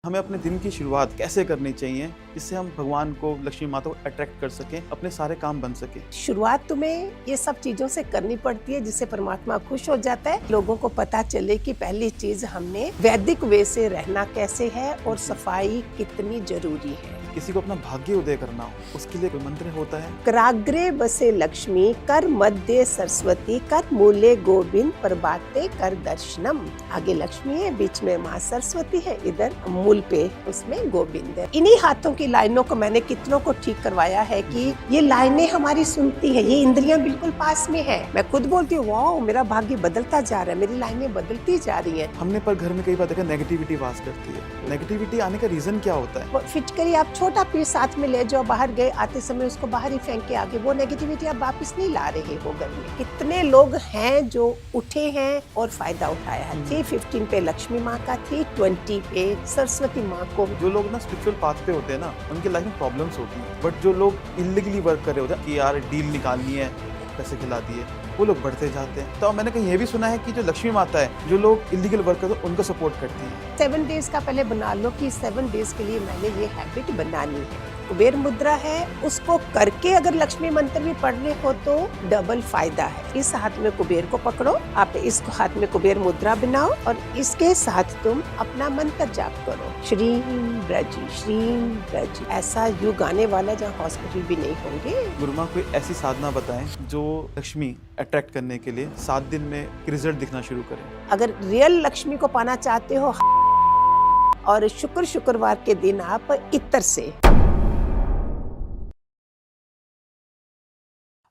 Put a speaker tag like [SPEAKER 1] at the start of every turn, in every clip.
[SPEAKER 1] हमें अपने दिन की शुरुआत कैसे करनी चाहिए जिससे हम भगवान को, लक्ष्मी माता को अट्रैक्ट कर सकें, अपने सारे काम बन सके।
[SPEAKER 2] शुरुआत तुम्हें ये सब चीजों से करनी पड़ती है जिससे परमात्मा खुश हो जाता है। लोगों को पता चले कि पहली चीज हमने वैदिक वे से रहना कैसे है और सफाई कितनी जरूरी है।
[SPEAKER 1] किसी को अपना भाग्य उदय करना हो, उसके लिए कोई मंत्र होता है।
[SPEAKER 2] कराग्रे बसे लक्ष्मी, कर मध्य सरस्वती, कर मूले गोविंद, प्रभाते कर दर्शनम। आगे लक्ष्मी है, बीच में माँ सरस्वती है, इधर मूल पे उसमें गोविंद है। इन्हीं हाथों की लाइनों को मैंने कितनों को ठीक करवाया है कि ये लाइनें हमारी सुनती है, ये इंद्रियां बिल्कुल पास में है। मैं खुद बोलती हूँ, वाह मेरा भाग्य बदलता जा रहा है, मेरी लाइनें बदलती जा रही है।
[SPEAKER 1] हमने पर घर में कई बार देखा नेगेटिविटी वास करती है। नेगेटिविटी आने का रीजन क्या होता है?
[SPEAKER 2] फिटकरी आप छोटा पीस साथ में ले जाओ, बाहर गए आते समय उसको बाहर ही फेंक के आगे, वो नेगेटिविटी आप वापस नहीं ला रहे हो घर में। कितने लोग हैं जो उठे हैं और फायदा उठाया है। 315 पे लक्ष्मी माँ का, 320 पे सरस्वती माँ को।
[SPEAKER 1] जो लोग ना स्पिरिचुअल पाथ पे होते हैं ना, उनकी लाइफ में प्रॉब्लम्स होती हैं। बट जो लोग इलीगली वर्क कर रहे होते हैं कि यार डील निकालनी है, पैसे खिला दिए, वो लोग बढ़ते जाते हैं। तो मैंने कहीं ये भी सुना है कि जो लक्ष्मी माता है, जो लोग इलीगल वर्क करते हैं उनको सपोर्ट करती है।
[SPEAKER 2] 7 डेज का पहले बना लो कि 7 डेज के लिए मैंने ये हैबिट बनानी है। कुबेर मुद्रा है, उसको करके अगर लक्ष्मी मंत्र भी पढ़ रहे हो तो डबल फायदा है। इस हाथ में कुबेर को पकड़ो, आप इस हाथ में कुबेर मुद्रा बनाओ और इसके साथ तुम अपना मंत्र जाप करो, श्रीम ब्रजी श्रीम ब्रजी। ऐसा युग आने वाला जहाँ हॉस्पिटल भी नहीं होंगे।
[SPEAKER 1] गुरुमा कोई ऐसी साधना बताएं जो लक्ष्मी अट्रैक्ट करने के लिए 7 दिन में रिजल्ट दिखना शुरू करे।
[SPEAKER 2] अगर रियल लक्ष्मी को पाना चाहते हो और शुक्रवार के दिन आप इत्र से।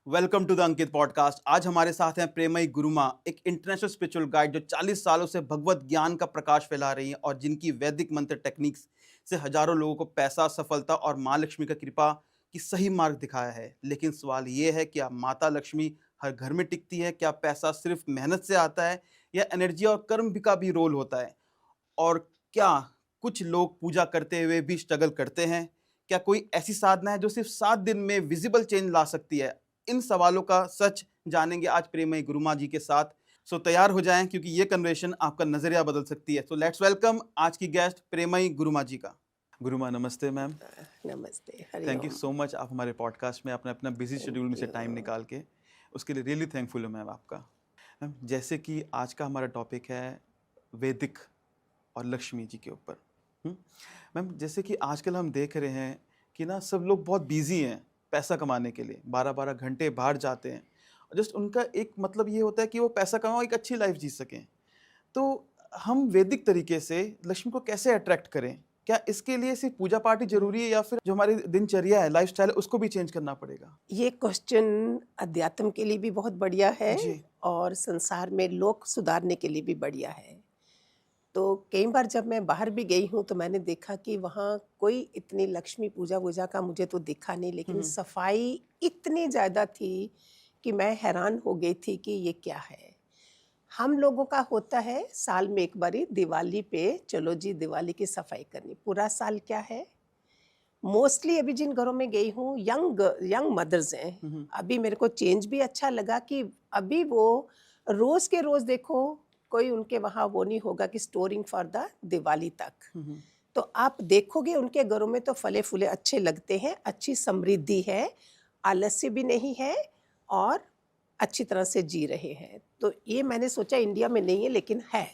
[SPEAKER 1] Welcome to the Ankit podcast. आज हमारे साथ हैं प्रेमयी गुरुमा, एक इंटरनेशनल स्पिरिचुअल गाइड जो 40 सालों से भगवत ज्ञान का प्रकाश फैला रही हैं और जिनकी वैदिक मंत्र टेक्निक्स से हजारों लोगों को पैसा, सफलता और माँ लक्ष्मी का कृपा की सही मार्ग दिखाया है। लेकिन सवाल ये है, क्या माता लक्ष्मी हर घर में टिकती है? क्या पैसा सिर्फ मेहनत से आता है या एनर्जी और कर्म का भी रोल होता है? और क्या कुछ लोग पूजा करते हुए भी स्ट्रगल करते हैं? क्या कोई ऐसी साधना है जो सिर्फ 7 दिन में विजिबल चेंज ला सकती है? इन सवालों का सच जानेंगे आज प्रेमयी गुरुमा जी के साथ। सो तैयार हो जाएं क्योंकि ये कन्वर्सेशन आपका नजरिया बदल सकती है। सो लेट्स वेलकम आज की गेस्ट प्रेमयी गुरुमा जी का। गुरुमा नमस्ते मैम।
[SPEAKER 2] नमस्ते,
[SPEAKER 1] thank you
[SPEAKER 2] Hariom.
[SPEAKER 1] So much, आप हमारे पॉडकास्ट में अपना अपना बिजी शेड्यूल में से टाइम निकाल के, उसके लिए रियली थैंकफुल हूँ मैम आपका। मैम जैसे कि आज का हमारा टॉपिक है वैदिक और लक्ष्मी जी के ऊपर। मैम जैसे कि आजकल हम देख रहे हैं कि ना सब लोग बहुत बिजी हैं पैसा कमाने के लिए, 12-12 घंटे बाहर जाते हैं और जस्ट उनका एक मतलब ये होता है कि वो पैसा कमाओ, एक अच्छी लाइफ जी सकें। तो हम वैदिक तरीके से लक्ष्मी को कैसे अट्रैक्ट करें? क्या इसके लिए सिर्फ पूजा पाठ ही जरूरी है या फिर जो हमारी दिनचर्या है, लाइफस्टाइल है, उसको भी चेंज करना पड़ेगा?
[SPEAKER 2] ये क्वेश्चन अध्यात्म के लिए भी बहुत बढ़िया है
[SPEAKER 1] जी।
[SPEAKER 2] और संसार में लोग सुधारने के लिए भी बढ़िया है। तो कई बार जब मैं बाहर भी गई हूँ तो मैंने देखा कि वहाँ कोई इतनी लक्ष्मी पूजा वूजा का मुझे तो दिखा नहीं, लेकिन सफाई इतनी ज़्यादा थी कि मैं हैरान हो गई थी कि ये क्या है। हम लोगों का होता है साल में एक बारी दिवाली पे, चलो जी दिवाली की सफाई करनी, पूरा साल क्या है। मोस्टली अभी जिन घरों में गई हूँ यंग मदर्स हैं। अभी मेरे को चेंज भी अच्छा लगा कि अभी वो रोज के रोज देखो, कोई उनके वहाँ वो नहीं होगा कि स्टोरिंग फॉर द दिवाली तक। तो आप देखोगे उनके घरों में तो फले फूले अच्छे लगते हैं, अच्छी समृद्धि है, आलस्य भी नहीं है और अच्छी तरह से जी रहे हैं। तो ये मैंने सोचा इंडिया में नहीं है लेकिन है,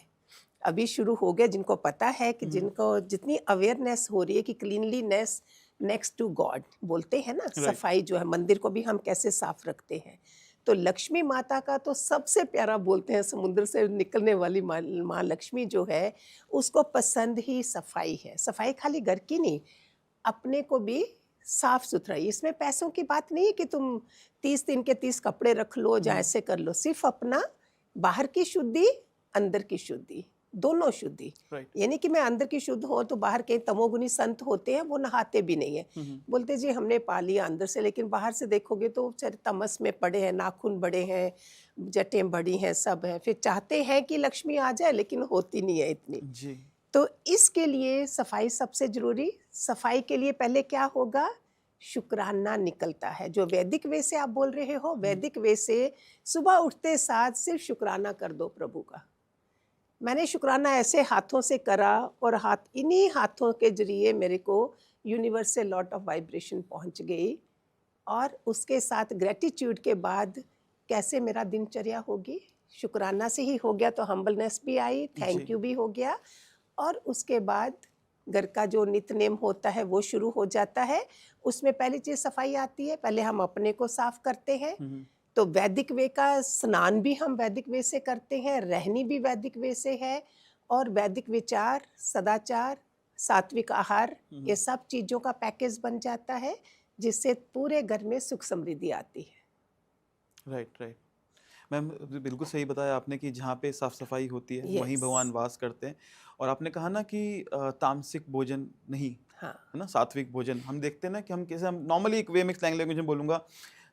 [SPEAKER 2] अभी शुरू हो गया। जिनको पता है कि जिनको जितनी अवेयरनेस हो रही है कि क्लीनलीनेस नेक्स्ट टू गॉड बोलते हैं ना, सफाई जो है, मंदिर को भी हम कैसे साफ रखते हैं। तो लक्ष्मी माता का तो सबसे प्यारा बोलते हैं, समुद्र से निकलने वाली माँ लक्ष्मी जो है, उसको पसंद ही सफाई है। सफाई खाली घर की नहीं, अपने को भी साफ सुथरा। इसमें पैसों की बात नहीं है कि तुम 30 दिन के 30 कपड़े रख लो या ऐसे कर लो, सिर्फ अपना बाहर की शुद्धि, अंदर की शुद्धि, दोनों शुद्धि। यानी कि मैं अंदर की शुद्ध हो तो बाहर के तमोगुनी संत होते हैं, वो नहाते भी नहीं है, बोलते जी हमने पा लिया अंदर से, लेकिन बाहर से देखोगे तो तमस में पड़े हैं, नाखून बड़े हैं, जटें बड़ी हैं, सब है। फिर चाहते हैं कि लक्ष्मी आ जाए लेकिन होती नहीं है इतनी जी। तो इसके लिए सफाई सबसे जरूरी। सफाई के लिए पहले क्या होगा, शुक्राना निकलता है। जो वैदिक वे से आप बोल रहे हो, वैदिक वे से सुबह उठते साथ सिर्फ शुक्राना कर दो प्रभु का। मैंने शुक्राना ऐसे हाथों से करा और इन्हीं हाथों के जरिए मेरे को यूनिवर्स से लॉट ऑफ वाइब्रेशन पहुंच गई। और उसके साथ ग्रेटिट्यूड के बाद कैसे मेरा दिनचर्या होगी, शुक्राना से ही हो गया, तो हम्बलनेस भी आई, थैंक
[SPEAKER 1] जी।
[SPEAKER 2] यू भी हो गया। और उसके बाद घर का जो नित्य-नेम होता है वो शुरू हो जाता है। उसमें पहली चीज़ सफाई आती है, पहले हम अपने को साफ करते हैं। तो वैदिक वे का स्नान भी हम वैदिक वे से करते हैं, रहनी भी वैदिक वे से है, और वैदिक विचार, सदाचार, सात्विक आहार, ये सब चीज़ों का पैकेज बन जाता है, जिससे पूरे घर में सुख समृद्धि आती है।
[SPEAKER 1] Right, right. मैम, बिल्कुल सही बताया आपने कि जहाँ पे साफ सफाई होती है वहीं
[SPEAKER 2] यस।
[SPEAKER 1] भगवान वास करते हैं। और आपने कहा ना कि तामसिक भोजन नहीं,
[SPEAKER 2] हाँ।
[SPEAKER 1] है ना, सात्विक भोजन। हम देखते हैं ना कि हम कैसे, हम नॉर्मली एक वे मिक्स लैंग्वेज में बोलूँगा,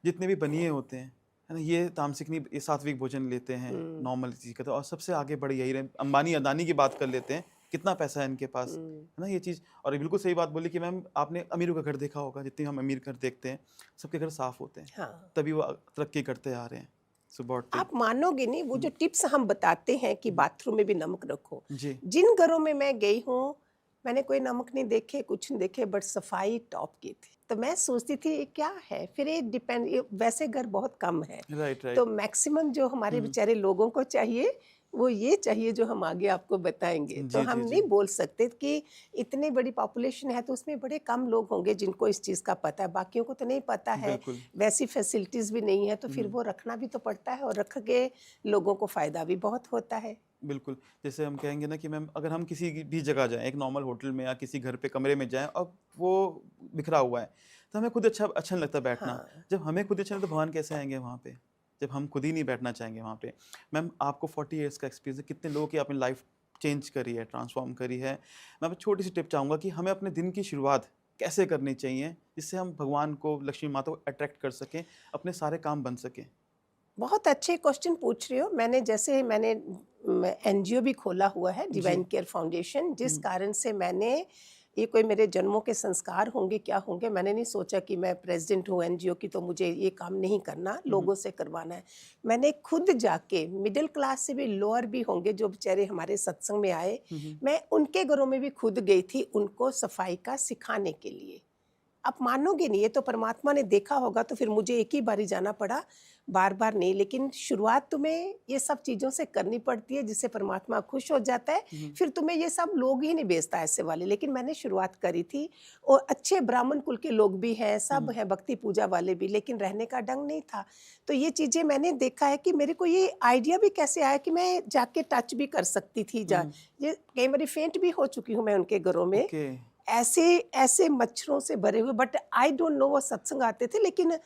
[SPEAKER 1] जितने भी बनिए होते हैं, है ना, ये तामसिक नहीं, ये सात्विक भोजन लेते हैं, नॉर्मल चीज़ का। तो और सबसे आगे बढ़ यही रहे, अंबानी अदानी की बात कर लेते हैं, कितना पैसा है इनके पास, है ना, ये चीज़। और ये बिल्कुल सही बात बोली कि मैम, आपने अमीरों का घर देखा होगा, जितने हम अमीर घर देखते हैं, सबके घर साफ होते हैं,
[SPEAKER 2] हाँ।
[SPEAKER 1] तभी वो तरक्की करते आ रहे हैं। सो बहुत थिंग।
[SPEAKER 2] आप मानोगे नहीं, वो जो टिप्स हम बताते हैं कि बाथरूम में भी नमक रखो,
[SPEAKER 1] जी।
[SPEAKER 2] जिन घरों में मैं गई हूँ, मैंने कोई नमक नहीं देखे, कुछ नहीं देखे, बट सफाई टॉप की थी। तो मैं सोचती थी ये क्या है, फिर वैसे घर बहुत कम है।
[SPEAKER 1] राइट,
[SPEAKER 2] तो
[SPEAKER 1] राइट।
[SPEAKER 2] मैक्सिमम जो हमारे बेचारे लोगों को चाहिए, वो ये चाहिए जो हम आगे आपको बताएंगे। तो
[SPEAKER 1] जी,
[SPEAKER 2] हम
[SPEAKER 1] जी, जी।
[SPEAKER 2] नहीं बोल सकते कि इतनी बड़ी पॉपुलेशन है तो उसमें बड़े कम लोग होंगे जिनको इस चीज़ का पता है, बाकियों को तो नहीं पता है,
[SPEAKER 1] बिल्कुल।
[SPEAKER 2] वैसी फैसिलिटीज़ भी नहीं है, तो फिर वो रखना भी तो पड़ता है, और रख के लोगों को फ़ायदा भी बहुत होता है।
[SPEAKER 1] बिल्कुल। जैसे हम कहेंगे ना कि मैम, अगर हम किसी भी जगह जाएँ, एक नॉर्मल होटल में या किसी घर पे कमरे में जाएँ और वो बिखरा हुआ है, तो हमें खुद अच्छा अच्छा नहीं लगता बैठना।
[SPEAKER 2] हाँ।
[SPEAKER 1] जब हमें खुद अच्छा नहीं, तो भगवान कैसे आएँगे वहाँ पे? जब हम खुद ही नहीं बैठना चाहेंगे वहाँ पे। मैम, आपको 40 इयर्स का एक्सपीरियंस है, कितने लोगों की आपने लाइफ़ चेंज करी है, ट्रांसफ़ॉर्म करी है। मैं आपको छोटी-सी टिप चाहूँगा कि हमें अपने दिन की शुरुआत कैसे करनी चाहिए, जिससे हम भगवान को, लक्ष्मी माता को अट्रैक्ट कर सकें, अपने सारे काम बन सकें?
[SPEAKER 2] बहुत अच्छे क्वेश्चन पूछ रहे हो। मैंने एनजीओ भी खोला हुआ है,
[SPEAKER 1] जी।
[SPEAKER 2] डिवाइन केयर फाउंडेशन, जिस
[SPEAKER 1] हुँ।
[SPEAKER 2] कारण से मैंने, ये कोई मेरे जन्मों के संस्कार होंगे क्या होंगे, मैंने नहीं सोचा कि मैं प्रेसिडेंट हूँ एनजीओ की तो मुझे ये काम नहीं करना, लोगों से करवाना है। मैंने खुद जाके, मिडिल क्लास से भी लोअर भी होंगे जो बेचारे हमारे सत्संग में आए, मैं उनके घरों में भी खुद गई थी उनको सफाई का सिखाने के लिए। आप मानोगे नहीं, ये तो परमात्मा ने देखा होगा, तो फिर मुझे एक ही बारी जाना पड़ा, बार-बार नहीं। लेकिन शुरुआत तुम्हें ये सब चीज़ों से करनी पड़ती है, जिससे परमात्मा खुश हो जाता है। फिर तुम्हें ये सब लोग ही नहीं भेजता ऐसे वाले, लेकिन मैंने शुरुआत करी थी, और अच्छे ब्राह्मण कुल के लोग भी हैं, सब हैं भक्ति पूजा वाले भी, लेकिन रहने का ढंग नहीं था। तो ये चीज़ें मैंने देखा है कि मेरे को ये आइडिया भी कैसे आया कि मैं जाके टच भी कर सकती थी। ये कई बारी फेंट भी हो चुकी हूँ मैं उनके घरों में।
[SPEAKER 1] ओके।
[SPEAKER 2] ऐसे ऐसे मच्छरों से भरे हुए, बट आई डोंट नो वो सत्संग आते थे, लेकिन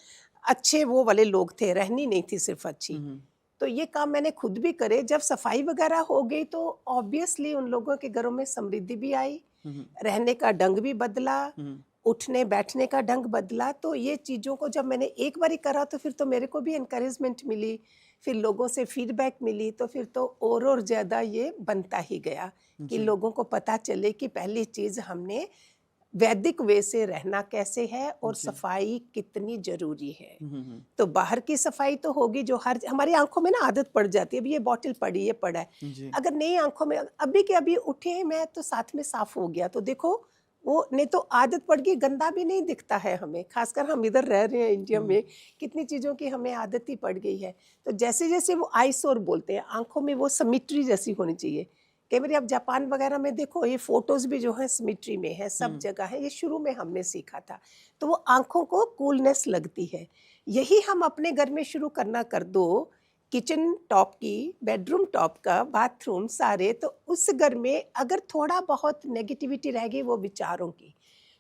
[SPEAKER 2] अच्छे वो वाले लोग थे, रहनी नहीं थी सिर्फ अच्छी। तो ये काम मैंने खुद भी करे। जब सफाई वगैरह हो गई तो ऑब्वियसली उन लोगों के घरों में समृद्धि भी आई, रहने का ढंग भी बदला, उठने बैठने का ढंग बदला। तो ये चीज़ों को जब मैंने एक बारी करा तो फिर तो मेरे को भी एनकरेजमेंट मिली, फिर लोगों से फीडबैक मिली, तो फिर तो और ज़्यादा ये बनता ही गया कि
[SPEAKER 1] जी।
[SPEAKER 2] लोगों को पता चले कि पहली चीज़ हमने वैदिक वे से रहना कैसे है और
[SPEAKER 1] जी।
[SPEAKER 2] सफाई कितनी ज़रूरी है।
[SPEAKER 1] हुँ, हुँ, हुँ।
[SPEAKER 2] तो बाहर की सफाई तो होगी, जो हर हमारी आँखों में ना आदत पड़ जाती है, अब ये बॉटल पड़ी, ये पड़ा है।
[SPEAKER 1] जी।
[SPEAKER 2] अगर नई आँखों में अभी के अभी उठे मैं तो साथ में साफ हो गया, तो देखो वो नहीं तो आदत पड़ गई, गंदा भी नहीं दिखता है हमें, खासकर हम इधर रह रहे हैं इंडिया में, कितनी चीज़ों की हमें आदत ही पड़ गई है। तो जैसे-जैसे वो आईसोर बोलते हैं, आँखों में वो सिमेट्री जैसी होनी चाहिए। कई बारी आप जापान वगैरह में देखो, ये फ़ोटोज़ भी जो हैं सिमेट्री में है, सब जगह है, ये शुरू में हमने सीखा था। तो वो आँखों को कूलनेस लगती है। यही हम अपने घर में शुरू करना कर दो, किचन टॉप की, बेडरूम टॉप का, बाथरूम सारे, तो उस घर में अगर थोड़ा बहुत नेगेटिविटी रह गई वो विचारों की,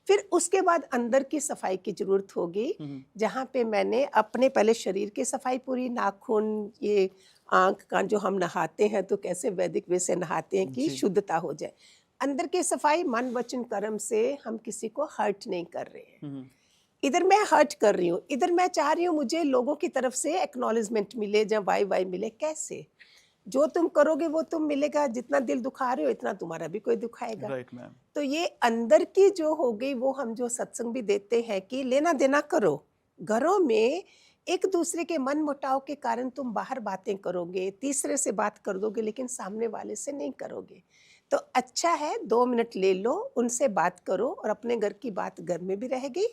[SPEAKER 2] फिर उसके बाद अंदर की सफाई की ज़रूरत होगी, जहाँ पे मैंने अपने पहले शरीर की सफाई पूरी, नाखून, ये आँख, कान, जो हम नहाते हैं तो कैसे वैदिक वे से नहाते हैं कि
[SPEAKER 1] जी।
[SPEAKER 2] शुद्धता हो जाए। अंदर की सफाई मन, वचन, कर्म से हम किसी को हर्ट नहीं कर रहे हैं।
[SPEAKER 1] हुँ, हुँ।
[SPEAKER 2] इधर मैं हर्ट कर रही हूँ, इधर मैं चाह रही हूँ मुझे लोगों की तरफ से एक्नॉलेजमेंट मिले, या वाई मिले। कैसे? जो तुम करोगे वो तुम मिलेगा, जितना दिल दुखा रहे हो इतना तुम्हारा भी कोई दुखाएगा।
[SPEAKER 1] Right ma'am.
[SPEAKER 2] तो ये अंदर की जो हो गई, वो हम जो सत्संग भी देते हैं कि लेना देना करो घरों में, एक दूसरे के मन मुटाव के कारण तुम बाहर बातें करोगे, तीसरे से बात कर दोगे, लेकिन सामने वाले से नहीं करोगे। तो अच्छा है 2 मिनट ले लो, उनसे बात करो, और अपने घर की बात घर में भी रह गई,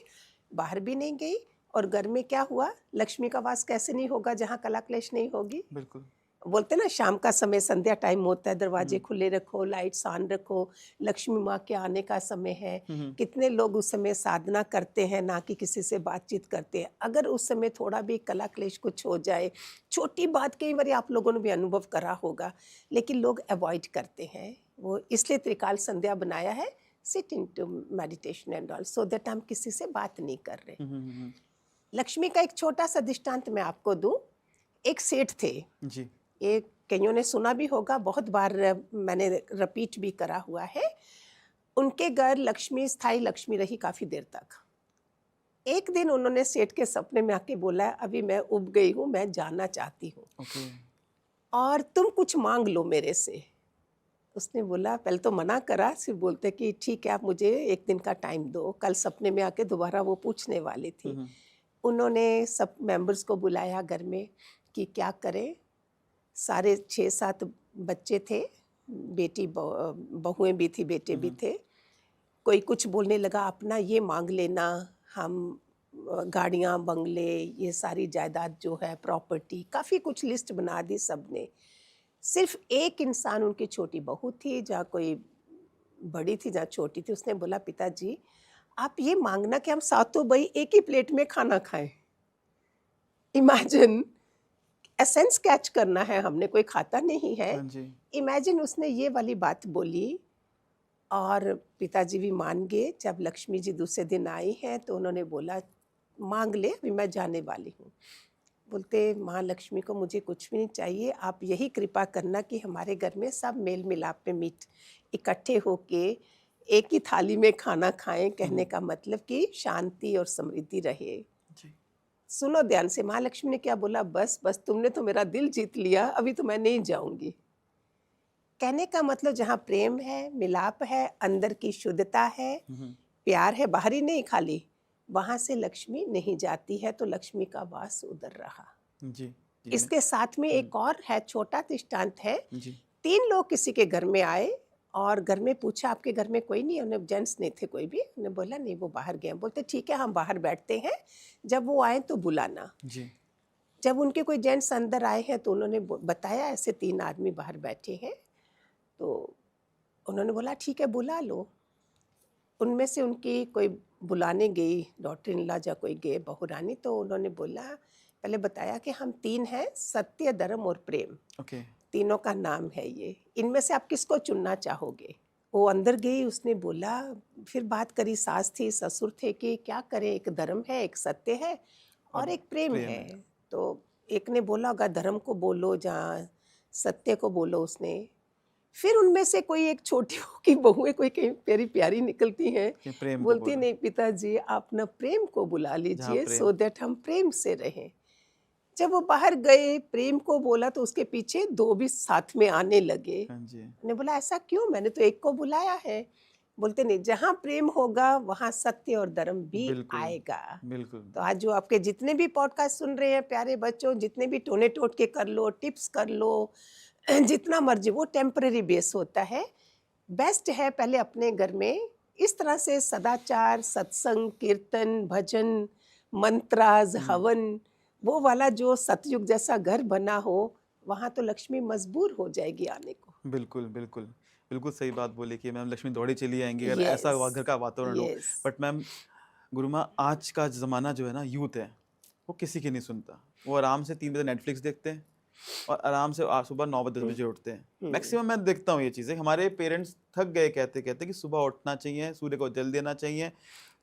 [SPEAKER 2] बाहर भी नहीं गई। और घर में क्या हुआ, लक्ष्मी का वास कैसे नहीं होगा जहाँ कला क्लेश नहीं होगी।
[SPEAKER 1] बिल्कुल।
[SPEAKER 2] बोलते ना शाम का समय संध्या टाइम होता है, दरवाजे
[SPEAKER 1] हम्म,
[SPEAKER 2] खुले रखो, लाइट्स ऑन रखो, लक्ष्मी माँ के आने का समय है।
[SPEAKER 1] हम्म,
[SPEAKER 2] कितने लोग उस समय साधना करते हैं, ना कि किसी से बातचीत करते हैं। अगर उस समय थोड़ा भी कला क्लेश कुछ हो जाए, छोटी बात, कई बार आप लोगों ने भी अनुभव करा होगा, लेकिन लोग अवॉइड करते हैं। वो इसलिए त्रिकाल संध्या बनाया है, sit in to meditation and all, so that हम किसी से बात नहीं कर रहे। लक्ष्मी का एक छोटा सा दृष्टांत मैं आपको दूं। एक सेठ थे,
[SPEAKER 1] जी।
[SPEAKER 2] ये कईयों ने सुना भी होगा, बहुत बार मैंने रिपीट भी करा हुआ है। उनके घर लक्ष्मी, स्थायी लक्ष्मी रही काफी देर तक। एक दिन उन्होंने सेठ के सपने में आके बोला, अभी मैं उब गई हूँ, मैं जाना चाहती हूँ,
[SPEAKER 1] ओके।
[SPEAKER 2] और तुम कुछ मांग लो मेरे से। उसने बोला, पहले तो मना करा, फिर बोलते कि ठीक है, आप मुझे एक दिन का टाइम दो, कल सपने में आके दोबारा वो पूछने वाली थी। उन्होंने सब मेंबर्स को बुलाया घर में कि क्या करें। सारे 6-7 बच्चे थे, बेटी बहुएं भी थी, बेटे भी थे। कोई कुछ बोलने लगा, अपना ये मांग लेना, हम गाड़ियाँ, बंगले, ये सारी जायदाद जो है, प्रॉपर्टी, काफ़ी कुछ लिस्ट बना दी सबने। सिर्फ एक इंसान, उनकी छोटी बहू थी, जहाँ कोई बड़ी थी जहाँ छोटी थी, उसने बोला, पिताजी आप ये मांगना कि हम सातों भाई एक ही प्लेट में खाना खाएं। इमेजिन, एसेंस कैच करना है, हमने कोई खाता नहीं है।
[SPEAKER 1] हाँ जी।
[SPEAKER 2] इमेजिन, उसने ये वाली बात बोली, और पिताजी भी मान गए। जब लक्ष्मी जी दूसरे दिन आई हैं तो उन्होंने बोला, मांग ले, अभी मैं जाने वाली हूँ। बोलते, माँ लक्ष्मी को मुझे कुछ भी नहीं चाहिए, आप यही कृपा करना कि हमारे घर में सब मेल मिलाप में मीट इकट्ठे होके एक ही थाली में खाना खाएं। कहने का मतलब कि शांति और समृद्धि रहे।
[SPEAKER 1] जी।
[SPEAKER 2] सुनो ध्यान से, महालक्ष्मी ने क्या बोला, बस बस तुमने तो मेरा दिल जीत लिया, अभी तो मैं नहीं जाऊंगी। कहने का मतलब जहाँ प्रेम है, मिलाप है, अंदर की शुद्धता है, प्यार है, बाहरी नहीं खाली, वहां से लक्ष्मी नहीं जाती है। तो लक्ष्मी का वास उधर रहा।
[SPEAKER 1] जी। जी।
[SPEAKER 2] इसके साथ में एक और है, छोटा दृष्टांत है।
[SPEAKER 1] जी।
[SPEAKER 2] 3 लोग किसी के घर में आए, और घर में पूछा, आपके घर में कोई नहीं? उन्हें जेंट्स नहीं थे कोई भी। उन्हें बोला, नहीं, वो बाहर गए। बोलते, ठीक है, हम बाहर बैठते हैं, जब वो आए तो बुलाना।
[SPEAKER 1] जी।
[SPEAKER 2] जब उनके कोई जेंट्स अंदर आए हैं तो उन्होंने बताया, ऐसे 3 आदमी बाहर बैठे हैं। तो उन्होंने बोला, ठीक है, बुला लो। उनमें से उनकी कोई बुलाने गई, डॉटर इन लॉ या कोई गए, बहू रानी। तो उन्होंने बोला, पहले बताया कि हम 3 हैं, सत्य, धर्म और प्रेम,
[SPEAKER 1] ओके।
[SPEAKER 2] तीनों का नाम है ये। इनमें से आप किसको चुनना चाहोगे? वो अंदर गई, उसने बोला, फिर बात करी, सास थी, ससुर थे, कि क्या करें, एक धर्म है, एक सत्य है, और
[SPEAKER 1] और
[SPEAKER 2] एक प्रेम
[SPEAKER 1] प्रेम
[SPEAKER 2] है।
[SPEAKER 1] है।
[SPEAKER 2] तो एक ने बोला होगा, धर्म को बोलो, जहाँ सत्य को बोलो उसने। फिर उनमें से कोई एक छोटी की बहुएं कोई कहीं प्यारी प्यारी निकलती हैं,
[SPEAKER 1] कि प्रेम को
[SPEAKER 2] बोलती,
[SPEAKER 1] बोलो।
[SPEAKER 2] नहीं पिताजी, आप ना प्रेम को बुला
[SPEAKER 1] जहाँ
[SPEAKER 2] लीजिए,
[SPEAKER 1] प्रेम।
[SPEAKER 2] सो दैट हम प्रेम से रहें। जब वो बाहर गए, प्रेम को बोला, तो उसके पीछे 2 भी साथ में आने लगे।
[SPEAKER 1] हाँ जी।
[SPEAKER 2] ने बोला, ऐसा क्यों, मैंने तो एक को बुलाया है। बोलते, नहीं, जहाँ प्रेम होगा वहाँ सत्य और धर्म भी
[SPEAKER 1] बिल्कुल।
[SPEAKER 2] आएगा।
[SPEAKER 1] बिल्कुल।
[SPEAKER 2] तो आज जो आपके जितने भी पॉडकास्ट सुन रहे हैं प्यारे बच्चों, जितने भी टोने टोट के कर लो, टिप्स कर लो, जितना मर्जी, वो टेम्पररी बेस होता है। बेस्ट है पहले अपने घर में इस तरह से सदाचार, सत्संग, कीर्तन, भजन, मंत्राज, हवन, वो वाला जो सतयुग जैसा घर बना हो, वहाँ तो लक्ष्मी मजबूर हो जाएगी आने को।
[SPEAKER 1] बिल्कुल। बिल्कुल। बिल्कुल सही बात बोली कि मैम लक्ष्मी दौड़ी चली आएंगी अगर ऐसा
[SPEAKER 2] यस,
[SPEAKER 1] घर का वातावरण हो।
[SPEAKER 2] यस,
[SPEAKER 1] बट मैम, गुरु माँ, आज का ज़माना जो है ना, यूथ है, वो किसी की नहीं सुनता। वो आराम से 3 बजे नेटफ्लिक्स देखते हैं और आराम से सुबह 9 बजे 10 बजे उठते हैं। मैक्सिमम मैं देखता हूँ ये चीज़ें। हमारे पेरेंट्स थक गए कहते कहते कि सुबह उठना चाहिए, सूर्य को जल देना चाहिए,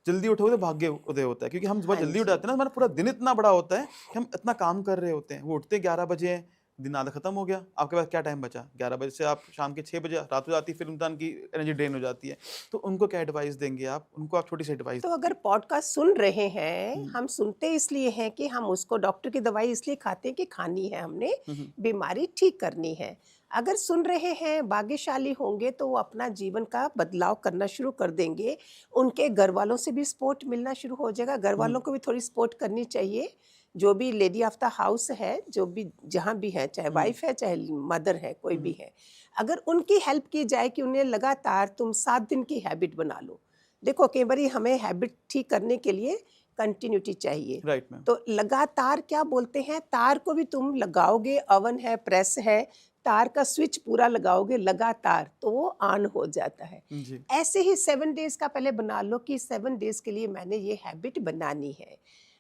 [SPEAKER 1] जल्दी उठोगे तो भाग्य उदय होता है। क्योंकि हम सुबह
[SPEAKER 2] हाँ
[SPEAKER 1] जल्दी उठ
[SPEAKER 2] जी,
[SPEAKER 1] जाते हैं ना, हमारा पूरा दिन इतना बड़ा होता है कि हम इतना काम कर रहे होते हैं। वो उठते 11 बजे हैं, दिन आधा खत्म हो गया, आपके पास क्या टाइम बचा? 11 बजे से आप शाम के 6 बजे रात हो जाती है, फिर इंसान की एनर्जी ड्रेन हो जाती है। तो उनको क्या एडवाइस देंगे आप? उनको आप छोटी सी एडवाइस
[SPEAKER 2] तो अगर
[SPEAKER 1] देंगे?
[SPEAKER 2] पॉडकास्ट सुन रहे हैं,
[SPEAKER 1] हम्म,
[SPEAKER 2] हम सुनते इसलिए हैं कि हम उसको, डॉक्टर की दवाई इसलिए खाते हैं कि खानी है हमने,
[SPEAKER 1] हम्म,
[SPEAKER 2] बीमारी ठीक करनी है। अगर सुन रहे हैं, भाग्यशाली होंगे तो वो अपना जीवन का बदलाव करना शुरू कर देंगे। उनके घर वालों से भी सपोर्ट मिलना शुरू हो जाएगा, घर
[SPEAKER 1] हम्म,
[SPEAKER 2] वालों को भी थोड़ी सपोर्ट करनी चाहिए। जो भी लेडी ऑफ द हाउस है, जो भी जहाँ भी है, चाहे वाइफ है चाहे मदर है, कोई भी है, अगर उनकी हेल्प की जाए कि उन्हें लगातार तुम 7 दिन की हैबिट बना लो। देखो कई बार हमें हैबिट ठीक करने के लिए कंटिन्यूटी चाहिए।
[SPEAKER 1] Right ma'am.
[SPEAKER 2] तो लगातार क्या बोलते हैं, तार को भी तुम लगाओगे, ओवन है, प्रेस है, तार का स्विच पूरा लगाओगे लगातार तो वो ऑन हो जाता है।
[SPEAKER 1] जी।
[SPEAKER 2] ऐसे ही 7 डेज का पहले बना लो कि 7 डेज के लिए मैंने ये हैबिट बनानी है।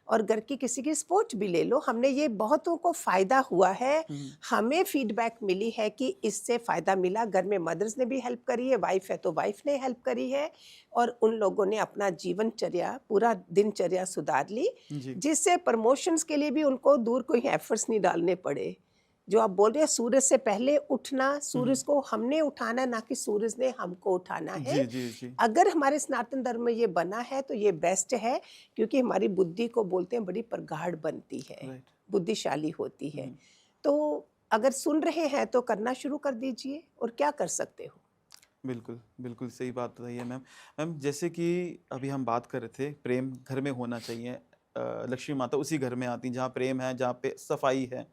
[SPEAKER 2] और घर की किसी की स्पोर्ट भी ले लो, हमने ये बहुतों को फ़ायदा हुआ है, हमें फीडबैक मिली है कि इससे फ़ायदा मिला। घर में मदर्स ने भी हेल्प करी है, वाइफ है तो वाइफ ने हेल्प करी है, और उन लोगों ने अपना जीवनचर्या, पूरा दिनचर्या सुधार ली,
[SPEAKER 1] जी।
[SPEAKER 2] जिससे प्रमोशंस के लिए भी उनको दूर कोई एफर्ट्स नहीं डालने पड़े। जो आप बोल रहे हैं सूरज से पहले उठना, सूरज को हमने उठाना, ना कि सूरज ने हमको उठाना है।
[SPEAKER 1] जी जी जी।
[SPEAKER 2] अगर हमारे सनातन धर्म में ये बना है तो ये बेस्ट है, क्योंकि हमारी बुद्धि को बोलते हैं बड़ी प्रगाढ़ बनती है,
[SPEAKER 1] राइट।
[SPEAKER 2] बुद्धिशाली होती है। तो अगर सुन रहे हैं तो करना शुरू कर दीजिए, और क्या कर सकते हो।
[SPEAKER 1] बिल्कुल, बिल्कुल सही बात बताई है मैम। मैम जैसे कि अभी हम बात कर रहे थे प्रेम घर में होना चाहिए। लक्ष्मी माता उसी घर में आती हैं जहाँ प्रेम है, जहाँ पे सफाई है।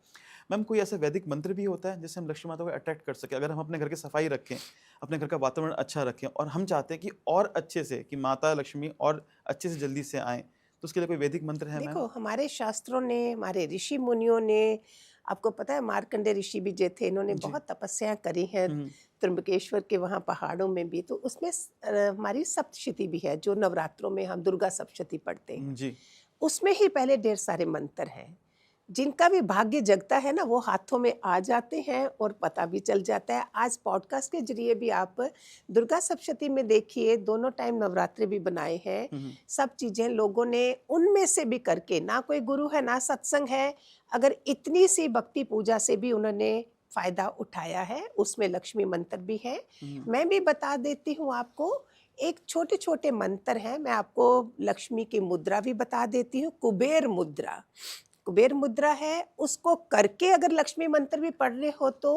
[SPEAKER 1] मैम कोई ऐसा वैदिक मंत्र भी होता है जिससे हम लक्ष्मी माता को अट्रैक्ट कर सकें? अगर हम अपने घर की सफाई रखें, अपने घर का वातावरण अच्छा रखें और हम चाहते हैं कि और अच्छे से कि माता लक्ष्मी और अच्छे से जल्दी से आएँ, तो उसके लिए कोई वैदिक मंत्र है मैम?
[SPEAKER 2] देखो हमारे शास्त्रों ने, हमारे ऋषि मुनियों ने, आपको पता है मार्कंडे ऋषि भी जो थे, इन्होंने
[SPEAKER 1] जी।
[SPEAKER 2] बहुत तपस्या करी है
[SPEAKER 1] हुँ,
[SPEAKER 2] त्र्यंबकेश्वर के वहाँ पहाड़ों में भी। तो उसमें हमारी सप्तशती भी है, जो नवरात्रों में हम दुर्गा सप्तशती पढ़ते हैं।
[SPEAKER 1] जी।
[SPEAKER 2] उसमें ही पहले ढेर सारे मंत्र हैं। जिनका भी भाग्य जगता है ना, वो हाथों में आ जाते हैं और पता भी चल जाता है। आज पॉडकास्ट के जरिए भी आप दुर्गा सप्तशती में देखिए, दोनों टाइम नवरात्रि भी बनाए हैं। सब चीज़ें लोगों ने उनमें से भी करके, ना कोई गुरु है ना सत्संग है, अगर इतनी सी भक्ति पूजा से भी उन्होंने फ़ायदा उठाया है। उसमें लक्ष्मी मंत्र भी है। मैं भी बता देती हूँ आपको, एक छोटे छोटे मंत्र हैं। मैं आपको लक्ष्मी की मुद्रा भी बता देती हूँ। कुबेर मुद्रा, कुबेर मुद्रा है, उसको करके अगर लक्ष्मी मंत्र भी पढ़ रहे हो तो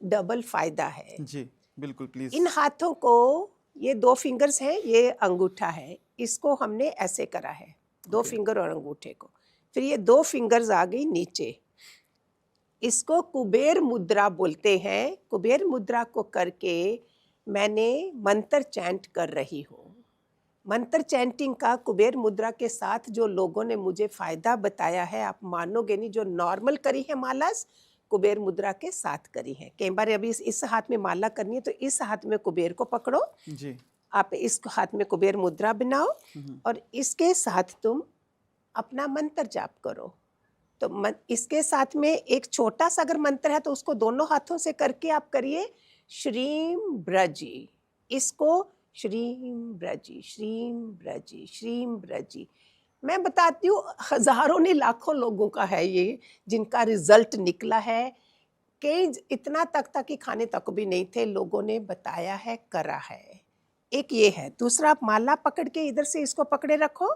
[SPEAKER 2] डबल फायदा है।
[SPEAKER 1] जी, बिल्कुल प्लीज़।
[SPEAKER 2] इन हाथों को, ये 2 फिंगर्स हैं, ये अंगूठा है, इसको हमने ऐसे करा है, 2
[SPEAKER 1] ओके।
[SPEAKER 2] फिंगर और अंगूठे को। फिर ये 2 फिंगर्स आ गई नीचे, इसको कुबेर मुद्रा बोलते हैं। कुबेर मुद्रा को करके मैंने मंत्र चैंट कर रही हूँ। मंत्र चैंटिंग का कुबेर मुद्रा के साथ जो लोगों ने मुझे फायदा बताया है, आप मानोगे नहीं। जो नॉर्मल करी है मालास, कुबेर मुद्रा के साथ करी है। कई बार अभी इस हाथ में माला करनी है तो इस हाथ में कुबेर को पकड़ो,
[SPEAKER 1] जी।
[SPEAKER 2] आप इस हाथ में कुबेर मुद्रा बनाओ, और इसके साथ तुम अपना मंत्र जाप करो। तो इसके साथ में एक छोटा सा अगर मंत्र है तो उसको दोनों हाथों से करके आप करिए, श्रीम ब्रजी। इसको श्रीम ब्रजी, श्रीम ब्रजी, श्रीम ब्रजी। मैं बताती हूँ, हजारों ने लाखों लोगों का है ये, जिनका रिजल्ट निकला है। कई इतना तक कि खाने तक भी नहीं थे, लोगों ने बताया है, करा है। एक ये है। दूसरा, आप माला पकड़ के इधर से इसको पकड़े रखो,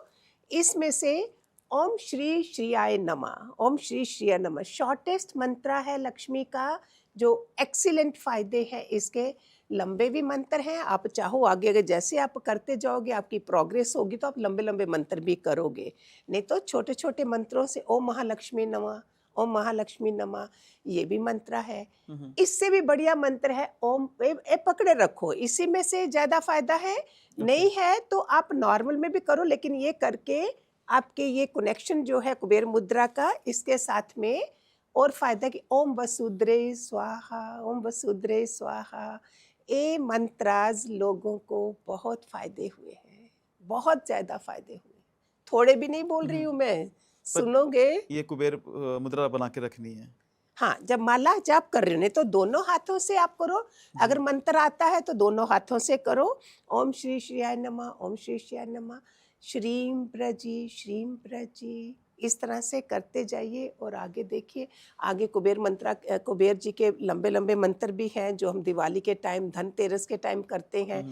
[SPEAKER 2] इसमें से ओम श्री श्रीयाय नमः, ओम श्री श्रीयाय नमः शॉर्टेस्ट मंत्र है लक्ष्मी का, जो एक्सीलेंट फायदे हैं इसके। लंबे भी मंत्र हैं, आप चाहो आगे अगर जैसे आप करते जाओगे आपकी प्रोग्रेस होगी तो आप लंबे लंबे मंत्र भी करोगे। नहीं तो छोटे छोटे मंत्रों से ओम महालक्ष्मी नमः, ओम महालक्ष्मी नमः, ये भी मंत्र है। इससे भी बढ़िया मंत्र है ओम, ए पकड़े रखो, इसी में से ज़्यादा फायदा है। नहीं है तो आप नॉर्मल में भी करो, लेकिन ये करके आपके ये कनेक्शन जो है कुबेर मुद्रा का, इसके साथ में और फायदा कि ओम वसुद्रे स्वाहा, ओम वसुद्रे स्वाहा। ये मंत्राज लोगों को बहुत फायदे हुए हैं, बहुत ज़्यादा फायदे हुए। थोड़े भी नहीं बोल रही हूँ मैं, सुनोगे।
[SPEAKER 1] ये कुबेर मुद्रा बना के रखनी है।
[SPEAKER 2] हाँ, जब माला जाप कर रहे हो, नहीं तो दोनों हाथों से आप करो। अगर मंत्र आता है तो दोनों हाथों से करो। ओम श्री श्रीयाय नमः, ओम श्री श्रीयाय नमः, श्रीम प्रजी, श्रीम प्रजी, इस तरह से करते जाइए और आगे देखिए। आगे कुबेर जी के लंबे लंबे मंत्र भी हैं जो हम दिवाली के टाइम, धनतेरस के टाइम करते हैं।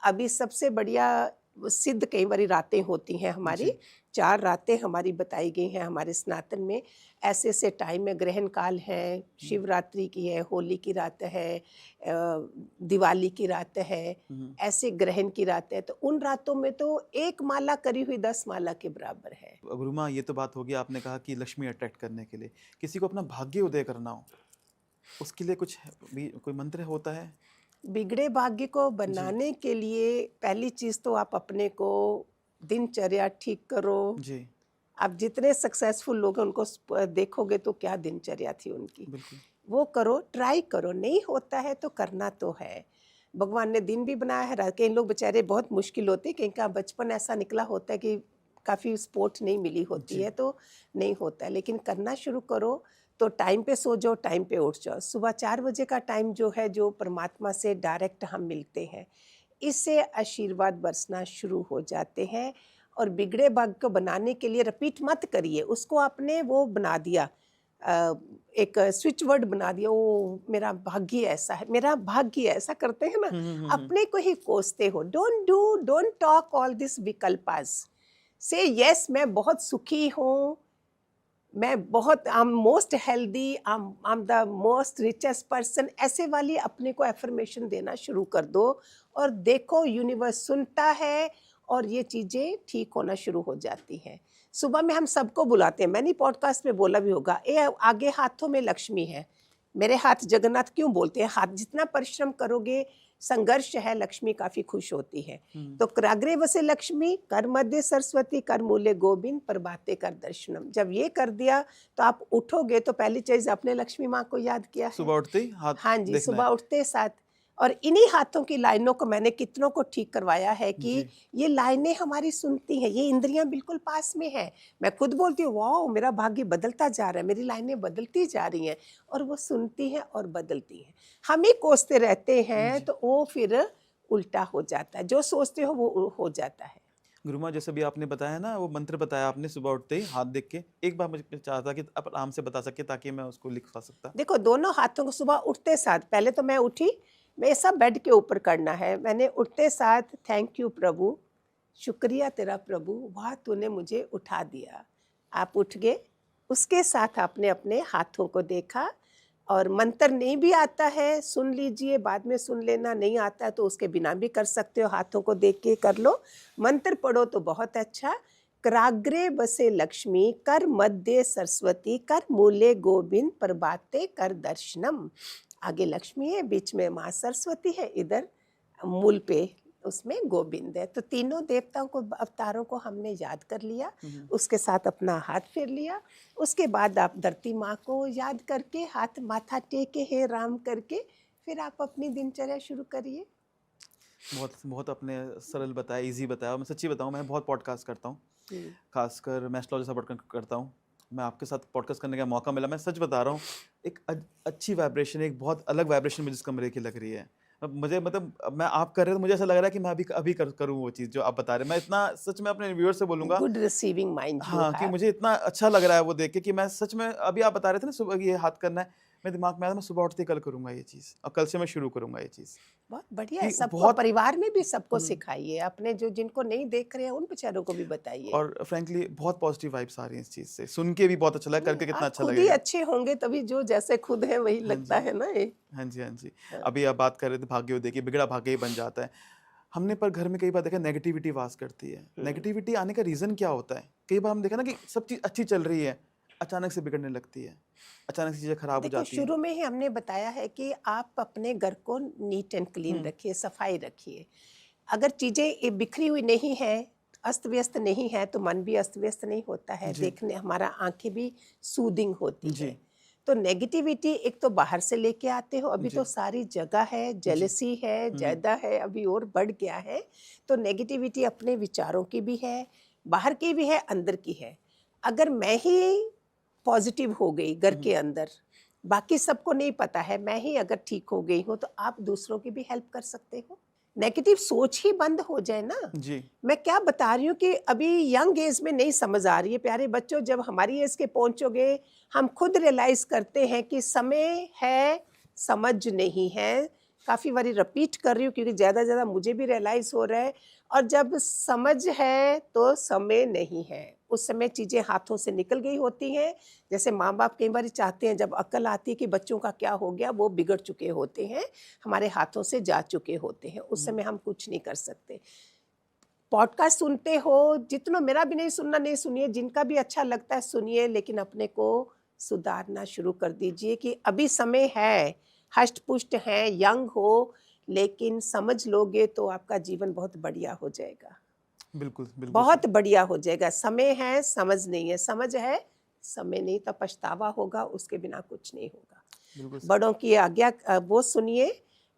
[SPEAKER 2] अभी सबसे बढ़िया सिद्ध कई बारी रातें होती हैं हमारी,
[SPEAKER 1] जी
[SPEAKER 2] 4 रातें हमारी बताई गई हैं हमारे सनातन में। ऐसे-ऐसे टाइम में ग्रहण काल है, शिवरात्रि की है, होली की रात है, दिवाली की रात है,
[SPEAKER 1] हम्म।
[SPEAKER 2] ऐसे ग्रहण की रात है। तो उन रातों में तो 1 माला करी हुई 10 माला के बराबर है।
[SPEAKER 1] गुरुमा ये तो बात होगी, आपने कहा कि लक्ष्मी अट्रैक्ट करने के लिए किसी को अपना भाग्य उदय करना हो, उसके लिए कुछ भी कोई मंत्र होता है?
[SPEAKER 2] बिगड़े भाग्य को
[SPEAKER 1] जी
[SPEAKER 2] बनाने के लिए पहली चीज़ तो आप अपने को दिनचर्या ठीक करो।
[SPEAKER 1] जी
[SPEAKER 2] आप जितने सक्सेसफुल लोग हैं उनको देखोगे तो क्या दिनचर्या थी उनकी,
[SPEAKER 1] बिल्कुल।
[SPEAKER 2] वो करो, ट्राई करो। नहीं होता है तो करना तो है। भगवान ने दिन भी बनाया है, रात। कई लोग बेचारे बहुत मुश्किल होते हैं, कहीं का बचपन ऐसा निकला होता है कि काफ़ी सपोर्ट नहीं मिली होती
[SPEAKER 1] जी
[SPEAKER 2] है तो नहीं होता है, लेकिन करना शुरू करो। तो टाइम पे सो जाओ, टाइम पे उठ जाओ। सुबह 4 बजे का टाइम जो है, जो परमात्मा से डायरेक्ट हम मिलते हैं, इससे आशीर्वाद बरसना शुरू हो जाते हैं। और बिगड़े भाग्य को बनाने के लिए रिपीट मत करिए, उसको आपने वो बना दिया, एक स्विच वर्ड बना दिया, ओ मेरा भाग्य ऐसा है, मेरा भाग्य ऐसा करते हैं ना, अपने को ही कोसते हो। डोंट टॉक ऑल दिस विकल्पास। से यस, मैं बहुत सुखी हूँ, मैं बहुत, I am most healthy, I am the most richest person, ऐसे वाली अपने को एफर्मेशन देना शुरू कर दो। और देखो यूनिवर्स सुनता है और ये चीज़ें ठीक होना शुरू हो जाती हैं। सुबह में हम सबको बुलाते हैं, मैंने पॉडकास्ट में बोला भी होगा, ए आगे हाथों में लक्ष्मी है, मेरे हाथ जगन्नाथ क्यों बोलते हैं? हाथ जितना परिश्रम करोगे, संघर्ष है, लक्ष्मी काफ़ी खुश होती है। तो कराग्रे वसे लक्ष्मी, कर मध्य सरस्वती, कर मूले गोविंद, प्रभाते कर दर्शनम। जब ये कर दिया तो आप उठोगे तो पहली चीज आपने लक्ष्मी माँ को याद किया है।
[SPEAKER 1] सुबह उठते ही हाथ
[SPEAKER 2] हाँ जी,
[SPEAKER 1] देखना
[SPEAKER 2] सुबह
[SPEAKER 1] है।
[SPEAKER 2] उठते साथ। और इन्हीं हाथों की लाइनों को मैंने कितनों को ठीक करवाया है कि
[SPEAKER 1] जी
[SPEAKER 2] ये लाइनें हमारी सुनती हैं, ये इंद्रियां बिल्कुल पास में है। मैं खुद बोलती हूँ, वाह मेरा भाग्य बदलता जा रहा है, मेरी लाइनें बदलती जा रही हैं, और वो सुनती हैं और बदलती हैं। हम ही कोसते रहते हैं
[SPEAKER 1] जी
[SPEAKER 2] तो वो फिर उल्टा हो जाता है, जो सोचते हो वो हो जाता है।
[SPEAKER 1] गुरुमा, जैसे भी आपने बताया ना, वो मंत्र बताया आपने सुबह उठते ही हाथ देख के, एक बार मुझे चाहता कि आप आराम से बता सके ताकि मैं उसको लिख पा सकता।
[SPEAKER 2] देखो, दोनों हाथों को सुबह उठते साथ, पहले तो मैं उठी, मैं सब बेड के ऊपर करना है। मैंने उठते साथ, थैंक यू प्रभु, शुक्रिया तेरा प्रभु, वाह तूने मुझे उठा दिया। आप उठ गए, उसके साथ आपने अपने हाथों को देखा। और मंत्र नहीं भी आता है सुन लीजिए, बाद में सुन लेना, नहीं आता है तो उसके बिना भी कर सकते हो, हाथों को देख के कर लो। मंत्र पढ़ो तो बहुत अच्छा। कराग्रे बसे लक्ष्मी, कर मध्य सरस्वती, कर मूले गोविंद, प्रभाते कर दर्शनम। आगे लक्ष्मी है, बीच में माँ सरस्वती है, इधर मूल पे उसमें गोविंद है। तो तीनों देवताओं को, अवतारों को हमने याद कर लिया, उसके साथ अपना हाथ फेर लिया। उसके बाद आप धरती माँ को याद करके हाथ माथा टेके हे राम करके फिर आप अपनी दिनचर्या शुरू करिए।
[SPEAKER 1] बहुत बहुत आपने सरल बताया, इजी बताया। और मैं सच्ची बताऊं, मैं बहुत पॉडकास्ट करता हूँ, खासकर मैं एस्ट्रोलॉजी से पॉडकास्ट करता हूँ। मैं आपके साथ पॉडकास्ट करने का मौका मिला, मैं सच बता रहा हूँ, एक अच्छी वाइब्रेशन, एक बहुत अलग वाइब्रेशन मुझे इस कमरे की लग रही है। अब मुझे मतलब, अब मैं आप कर रहे हो तो मुझे ऐसा लग रहा है कि मैं अभी करूँ वो चीज़ जो आप बता रहे हैं। मैं इतना सच में अपने व्यूअर से बोलूँगा,
[SPEAKER 2] गुड रिसीविंग माइंड यू
[SPEAKER 1] हाँ, कि
[SPEAKER 2] हैव।
[SPEAKER 1] मुझे इतना अच्छा लग रहा है वो देख के कि मैं सच में, अभी आप बता रहे थे ना सुबह ये हाथ करना है, मेरे दिमाग में आया मैं सुबह उठते ही कल करूँगा ये चीज़, और कल से मैं शुरू करूँगा ये चीज़,
[SPEAKER 2] बहुत बढ़िया है,
[SPEAKER 1] कि
[SPEAKER 2] सबको
[SPEAKER 1] बहुत
[SPEAKER 2] परिवार में भी सबको
[SPEAKER 1] हुँ,
[SPEAKER 2] सिखाइए, अपने जो जिनको नहीं देख रहे हैं उन बेचारों को भी बताइए।
[SPEAKER 1] और फ्रैंकली बहुत पॉजिटिव वाइब्स आ रही हैं इस चीज़ से। सुन के भी बहुत अच्छा लगा,
[SPEAKER 2] नहीं,
[SPEAKER 1] करके कितना
[SPEAKER 2] आप
[SPEAKER 1] अच्छा
[SPEAKER 2] खुद ही
[SPEAKER 1] लगेगा।
[SPEAKER 2] अच्छे होंगे तभी जो जैसे खुद है वही
[SPEAKER 1] हाँ
[SPEAKER 2] लगता
[SPEAKER 1] जी।
[SPEAKER 2] है ना ये।
[SPEAKER 1] हाँ जी, हाँ जी।
[SPEAKER 2] हाँ।
[SPEAKER 1] अभी आप बात कर रहे थे भाग्योदय की, बिगड़ा भाग्य ही बन जाता है। हमने पर घर में कई बार देखा नेगेटिविटी वास करती है।
[SPEAKER 2] हम्म।
[SPEAKER 1] नेगेटिविटी आने का रीज़न क्या होता है? कई बार हम देखा ना कि सब चीज़ अच्छी चल रही है, अचानक से बिगड़ने लगती है। अचानक से चीज़ें खराब हो
[SPEAKER 2] देखो,
[SPEAKER 1] जाती हैं।
[SPEAKER 2] शुरू में ही हमने बताया है कि आप अपने घर को नीट एंड क्लीन
[SPEAKER 1] हुँ,
[SPEAKER 2] रखिए, सफाई रखिए। अगर चीज़ें बिखरी हुई नहीं है, अस्त व्यस्त नहीं है, तो मन भी अस्त व्यस्त नहीं होता है,
[SPEAKER 1] जी,
[SPEAKER 2] देखने हमारा आंखें भी सूदिंग होती
[SPEAKER 1] जी,
[SPEAKER 2] है। तो नेगेटिविटी एक तो बाहर से लेके आते हो, अभी तो
[SPEAKER 1] जी,
[SPEAKER 2] सारी जगह है,
[SPEAKER 1] जी।
[SPEAKER 2] जेलसी है,
[SPEAKER 1] हुँ,
[SPEAKER 2] ज़्यादा है, अभी और बढ़ गया है। तो नेगेटिविटी अपने विचारों की भी है, बाहर की भी है, अंदर की है। अगर मैं ही पॉजिटिव हो गई घर
[SPEAKER 1] हुँ,
[SPEAKER 2] के अंदर, बाकी सबको नहीं पता है, मैं ही अगर ठीक हो गई हूँ, तो आप दूसरों की भी हेल्प कर सकते हो। नेगेटिव सोच ही बंद हो जाए ना।
[SPEAKER 1] जी,
[SPEAKER 2] मैं क्या बता रही हूँ कि अभी यंग एज में नहीं समझ आ रही है, प्यारे बच्चों, जब हमारी एज के पहुंचोगे, हम खुद रियलाइज करते हैं कि समय है, समझ नहीं है, काफ़ी बारी रिपीट कर रही हूँ क्योंकि ज़्यादा मुझे भी रियलाइज़ हो रहा है। और जब समझ है तो समय नहीं है, उस समय चीज़ें हाथों से निकल गई होती हैं। जैसे माँ-बाप कई बार चाहते हैं, जब अक्ल आती है कि बच्चों का क्या हो गया, वो बिगड़ चुके होते हैं, हमारे हाथों से जा चुके होते हैं, उस समय हम कुछ नहीं कर सकते। पॉडकास्ट सुनते हो, जितना मेरा भी नहीं सुनना नहीं सुनिए, जिनका भी अच्छा लगता है सुनिए, लेकिन अपने को सुधारना शुरू कर दीजिए कि अभी समय है, हष्ट-पुष्ट हैं, यंग हो, लेकिन समझ लोगे तो आपका जीवन बहुत बढ़िया हो जाएगा।
[SPEAKER 1] बिल्कुल, बिल्कुल
[SPEAKER 2] बहुत
[SPEAKER 1] सही।
[SPEAKER 2] बढ़िया हो जाएगा। समय है, समझ नहीं है, समझ है, समय नहीं, तो पछतावा होगा, उसके बिना कुछ नहीं होगा।
[SPEAKER 1] बिल्कुल सही।
[SPEAKER 2] बड़ों की आज्ञा वो सुनिए,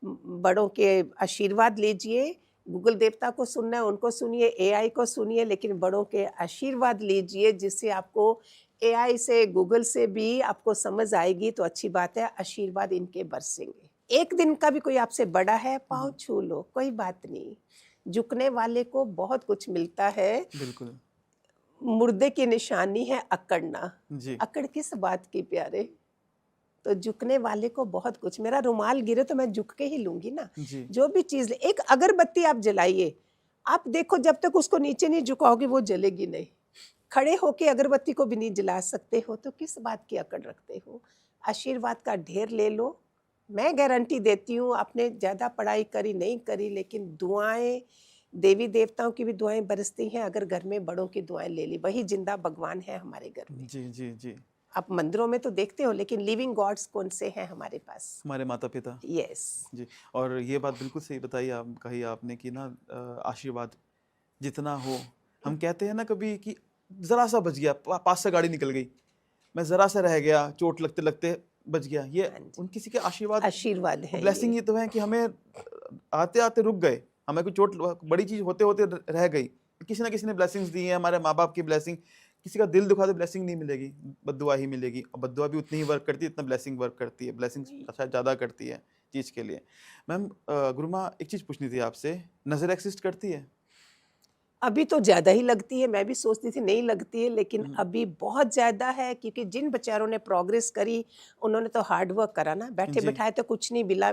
[SPEAKER 2] बड़ों के आशीर्वाद लीजिए। गूगल देवता को सुनना है उनको सुनिए, एआई को सुनिए, लेकिन बड़ों के आशीर्वाद लीजिए, जिससे आपको एआई से, गूगल से भी आपको समझ आएगी तो अच्छी बात है, आशीर्वाद इनके बरसेंगे। एक दिन का भी कोई आपसे बड़ा है, पाँव छू लो, कोई बात नहीं। झुकने वाले को बहुत कुछ मिलता है।
[SPEAKER 1] बिल्कुल।
[SPEAKER 2] मुर्दे की निशानी है अकड़ना।
[SPEAKER 1] जी,
[SPEAKER 2] अकड़ किस बात की प्यारे? तो झुकने वाले को बहुत कुछ, मेरा रुमाल गिरे तो मैं झुक के ही लूंगी ना।
[SPEAKER 1] जी,
[SPEAKER 2] जो भी चीज, एक अगरबत्ती आप जलाइए, आप देखो जब तक उसको नीचे नहीं झुकाओगे वो जलेगी नहीं। खड़े होके अगरबत्ती को भी नहीं जला सकते हो, तो किस बात की अकड़ रखते हो? आशीर्वाद का ढेर ले लो। मैं गारंटी देती हूँ, आपने ज़्यादा पढ़ाई करी नहीं करी, लेकिन दुआएं, देवी देवताओं की भी दुआएं बरसती हैं अगर घर में बड़ों की दुआएं ले ली। वही जिंदा भगवान है हमारे घर में।
[SPEAKER 1] जी, जी, जी।
[SPEAKER 2] आप मंदिरों में तो देखते हो, लेकिन लिविंग गॉड्स कौन से हैं हमारे पास?
[SPEAKER 1] हमारे माता-पिता।
[SPEAKER 2] यस।
[SPEAKER 1] जी, और ये बात बिल्कुल सही बताई आप कही आपने कि ना आशीर्वाद जितना हो, हम कहते हैं ना कभी कि ज़रा-सा बच गया, पास से गाड़ी निकल गई, मैं ज़रा-सा रह गया, चोट लगते-लगते बच गया। ये
[SPEAKER 2] हाँ जी,
[SPEAKER 1] उन किसी के आशीर्वाद
[SPEAKER 2] आशीर्वाद
[SPEAKER 1] और
[SPEAKER 2] है
[SPEAKER 1] ब्लेसिंग
[SPEAKER 2] ये।
[SPEAKER 1] ये तो है कि हमें आते-आते रुक गए, हमें कोई चोट बड़ी चीज़ होते-होते रह गई। किसी ना किसी ने ब्लेसिंग्स दी हैं, हमारे माँ-बाप की ब्लेसिंग, किसी का दिल दुखा तो ब्लेसिंग नहीं मिलेगी, बद्दुआ ही मिलेगी और बद्दुआ भी उतनी ही वर्क करती है जितना ब्लेसिंग वर्क करती है, ब्लेसिंग शायद ज़्यादा करती है चीज़ के लिए। मैम गुरुमा एक चीज़ पूछनी थी आपसे, नज़र एक्सिस्ट करती है?
[SPEAKER 2] अभी तो ज़्यादा ही लगती है, मैं भी सोचती थी नहीं लगती है, लेकिन
[SPEAKER 1] हुँ,
[SPEAKER 2] अभी बहुत ज़्यादा है, क्योंकि जिन बेचारों ने प्रोग्रेस करी, उन्होंने तो हार्ड वर्क करा ना,
[SPEAKER 1] जी,
[SPEAKER 2] बैठे-बिठाए तो कुछ नहीं मिला,